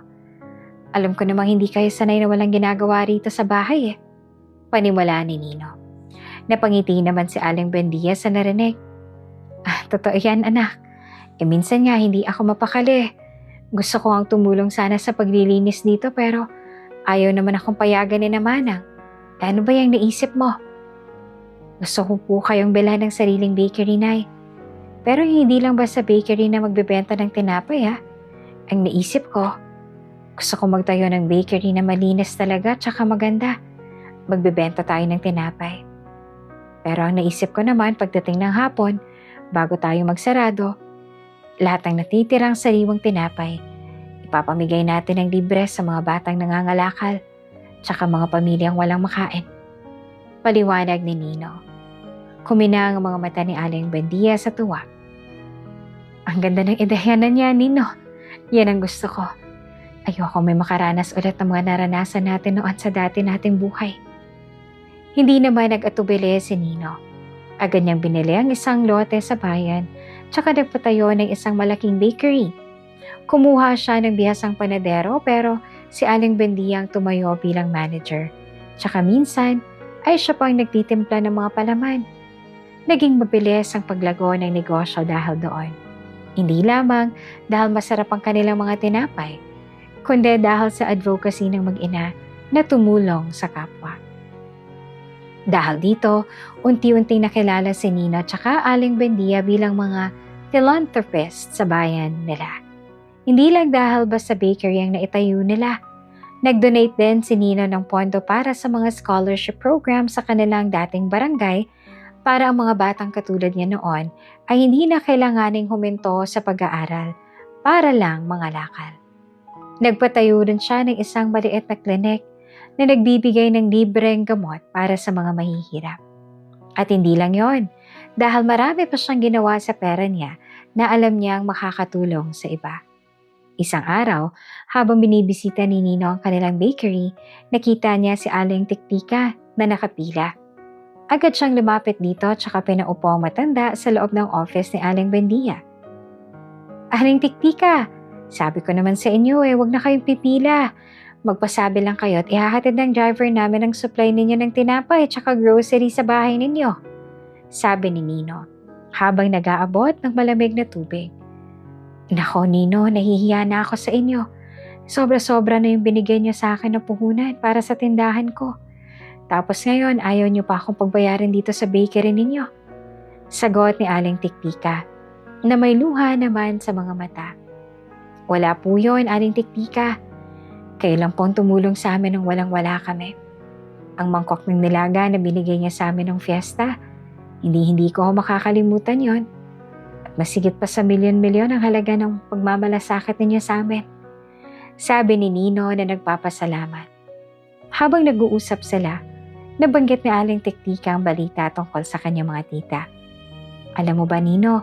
Alam ko namang hindi kayo sanay na walang ginagawa rito sa bahay eh. Paniwalaan ni Nino. Napangiti naman si Aling Buendia sa narinig. Totoo yan anak. Minsan nga hindi ako mapakali. Gusto ko ang tumulong sana sa paglilinis dito pero ayaw naman akong payagan ni na Manang. Ano ba yung naisip mo? Gusto ko po kayong bilhan ng sariling bakery, Nay. Pero hindi lang basta bakery na magbebenta ng tinapay ha. Ang naisip ko, gusto ko magtayo ng bakery na malinis talaga tsaka maganda. Magbebenta tayo ng tinapay. Pero ang naisip ko naman pagdating ng hapon, bago tayo magsarado, lahat ng natitirang sariwang tinapay, ipapamigay natin ng libre sa mga batang nangangalakal tsaka mga pamilyang walang makain. Paliwanag ni Nino. Kuminang ang mga mata ni Aling Buendia sa tuwa. Ang ganda ng ideyanan niya, Nino. Yan ang gusto ko. Ayoko may makaranas ulit ng mga naranasan natin noon sa dati nating buhay. Hindi naman nag-atubili si Nino. Agad niyang binili ang isang lote sa bayan tsaka nagpatayo ng isang malaking bakery. Kumuha siya ng bihasang panadero pero si Aling Buendia ang tumayo bilang manager. Tsaka minsan ay siya pang nagtitimpla ng mga palaman. Naging mabilis ang paglago ng negosyo dahil doon. Hindi lamang dahil masarap ang kanilang mga tinapay, kundi dahil sa advocacy ng mag-ina na tumulong sa kapwa. Dahil dito, unti-unting nakilala si Nino at Aling Buendia bilang mga philanthropist sa bayan nila. Hindi lang dahil basta bakery ang naitayo nila. Nag-donate din si Nino ng pondo para sa mga scholarship program sa kanilang dating barangay para ang mga batang katulad niya noon ay hindi na kailanganing huminto sa pag-aaral para lang mangalakal. Nagpatayo rin siya ng isang maliit na klinik na nagbibigay ng libreng gamot para sa mga mahihirap. At hindi lang yon, dahil marami pa siyang ginawa sa pera niya na alam niyang makakatulong sa iba. Isang araw, habang binibisita ni Nino ang kanilang bakery, nakita niya si Aling Tiktika na nakapila. Agad siyang lumapit dito tsaka pinaupo ang matanda sa loob ng office ni Aling Buendia. Aling Tiktika, sabi ko naman sa inyo wag na kayong pipila. Magpasabi lang kayo at ihahatid ng driver namin ang supply ninyo ng tinapay tsaka grocery sa bahay ninyo. Sabi ni Nino, habang nag-aabot ng malamig na tubig. Nako Nino, nahihiya na ako sa inyo. Sobra-sobra na yung binigay niyo sa akin na puhunan para sa tindahan ko. Tapos ngayon, ayaw niyo pa akong pagbayarin dito sa bakery ninyo. Sagot ni Aling Tiktika, na may luha naman sa mga mata. Wala po yun, Aling Tiktika. Kayo lang pong tumulong sa amin nang walang-wala kami. Ang mangkok ng nilaga na binigay niya sa amin ng fiesta, hindi ko makakalimutan yon. At masigit pa sa milyon-milyon ang halaga ng pagmamalasakit ninyo sa amin. Sabi ni Nino na nagpapasalamat. Habang nag-uusap sila, nabanggit ni Aling Tiktika ang balita tungkol sa kanyang mga tita. Alam mo ba Nino,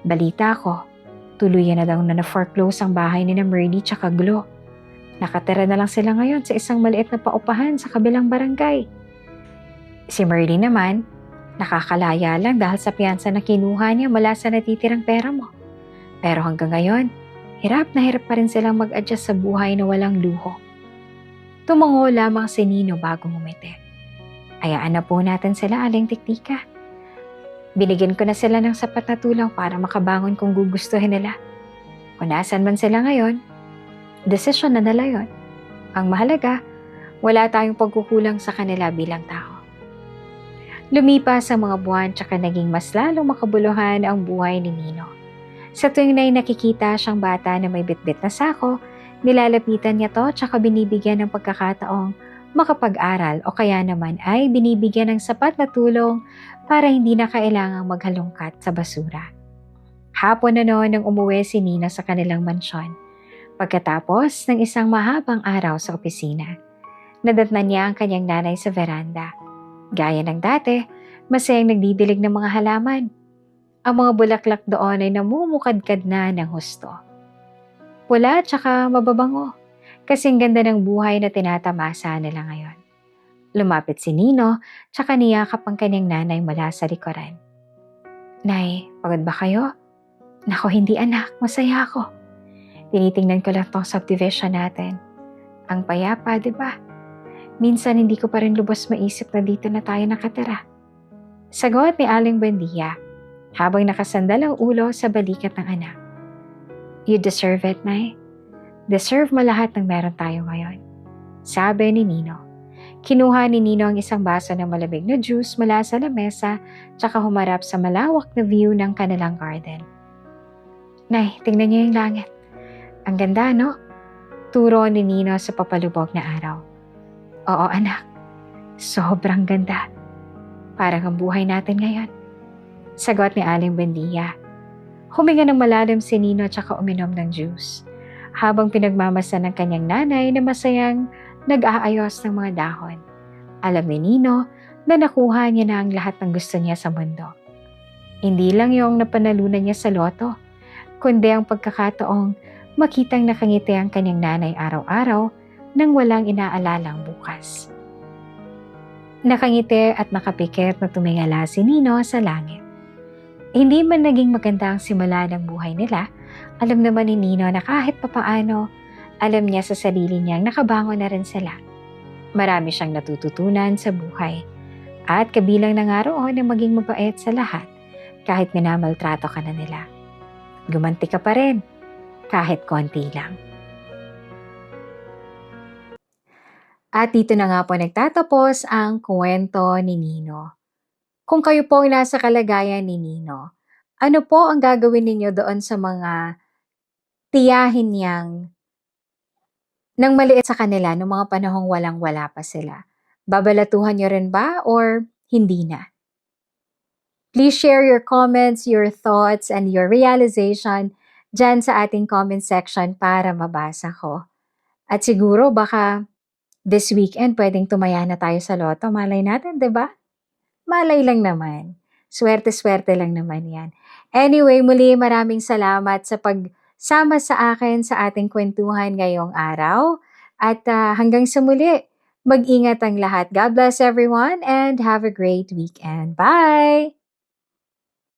balita ko, tuluyan na daw na na-foreclose ang bahay ni na Merly tsaka Glo. Nakatira na lang sila ngayon sa isang maliit na paupahan sa kabilang barangay. Si Merly naman, nakakalaya lang dahil sa piyansa na kinuha niya mula sa natitirang pera mo. Pero hanggang ngayon, hirap na hirap pa rin silang mag-adjust sa buhay na walang luho. Tumango lamang si Nino bago ngumiti. Hayaan na po natin sila, Aling Tiktika. Binigyan ko na sila ng sapat na tulong para makabangon kung gugustuhin nila. Kung nasan man sila ngayon, desisyon na nila yon. Ang mahalaga, wala tayong pagkukulang sa kanila bilang tao. Lumipas ang mga buwan tsaka naging mas lalong makabuluhan ang buhay ni Nino. Sa tuwing na nakikita siyang bata na may bitbit na sako, nilalapitan niya to tsaka binibigyan ng pagkakataong makapag-aral o kaya naman ay binibigyan ng sapat na tulong para hindi na kailangang maghalongkat sa basura. Hapon na noon nang umuwi si Nino sa kanilang mansyon. Pagkatapos ng isang mahabang araw sa opisina, nadatnan niya ang kanyang nanay sa veranda. Gaya ng dati, masayang nagdidilig ng mga halaman. Ang mga bulaklak doon ay namumukadkad na ng husto. Pula at saka mababango, kasing ganda ng buhay na tinatamasa nila ngayon. Lumapit si Nino, tsaka niyakap ang kanyang nanay mula sa likuran. Nay, pagod ba kayo? Nako, hindi anak, masaya ako. Tinitingnan ko lang tong subdivision natin. Ang payapa, di ba? Minsan hindi ko pa rin lubos maisip na dito na tayo nakatira. Sagot ni Aling Buendia habang nakasandal ang ulo sa balikat ng anak. You deserve it, Nay. Deserve mo lahat ng meron tayo ngayon. Sabi ni Nino. Kinuha ni Nino ang isang baso ng malamig na juice mula sa lamesa tsaka humarap sa malawak na view ng kanilang garden. Nay, tingnan niyo yung langit. Ang ganda, no? Turo ni Nino sa papalubog na araw. Oo, anak. Sobrang ganda. Parang ang buhay natin ngayon. Sagot ni Aling Buendia. Huminga ng malalim si Nino tsaka uminom ng juice habang pinagmamasan ng kanyang nanay na masayang nag-aayos ng mga dahon. Alam ni Nino na nakuha niya na ang lahat ng gusto niya sa mundo. Hindi lang yung napanalunan niya sa loto, kundi ang pagkakataong makitang nakangiti ang kanyang nanay araw-araw nang walang inaalalang bukas. Nakangiti at nakapikit na tumingala si Nino sa langit. Hindi man naging maganda ang simula ng buhay nila, alam naman ni Nino na kahit papaano, alam niya sa sarili niyang nakabangon na rin sila. Marami siyang natututunan sa buhay at kabilang na nga roon na maging mabait sa lahat kahit minamaltrato ka na nila. Gumanti ka pa rin kahit konti lang. At dito na nga po nagtatapos ang kwento ni Nino. Kung kayo po ay nasa kalagayan ni Nino, ano po ang gagawin ninyo doon sa mga tiyahin niyang nang maliit sa kanila noong mga panahong walang-wala pa sila? Babalatuhan niyo rin ba or hindi na? Please share your comments, your thoughts, and your realization dyan sa ating comment section para mabasa ko. At siguro baka this weekend pwedeng tumaya na tayo sa loto. Malay natin, di ba? Malay lang naman. Swerte-swerte lang naman yan. Anyway, muli maraming salamat sa pagsama sa akin sa ating kwentuhan ngayong araw. At hanggang sa muli, mag-ingat ang lahat. God bless everyone and have a great weekend. Bye!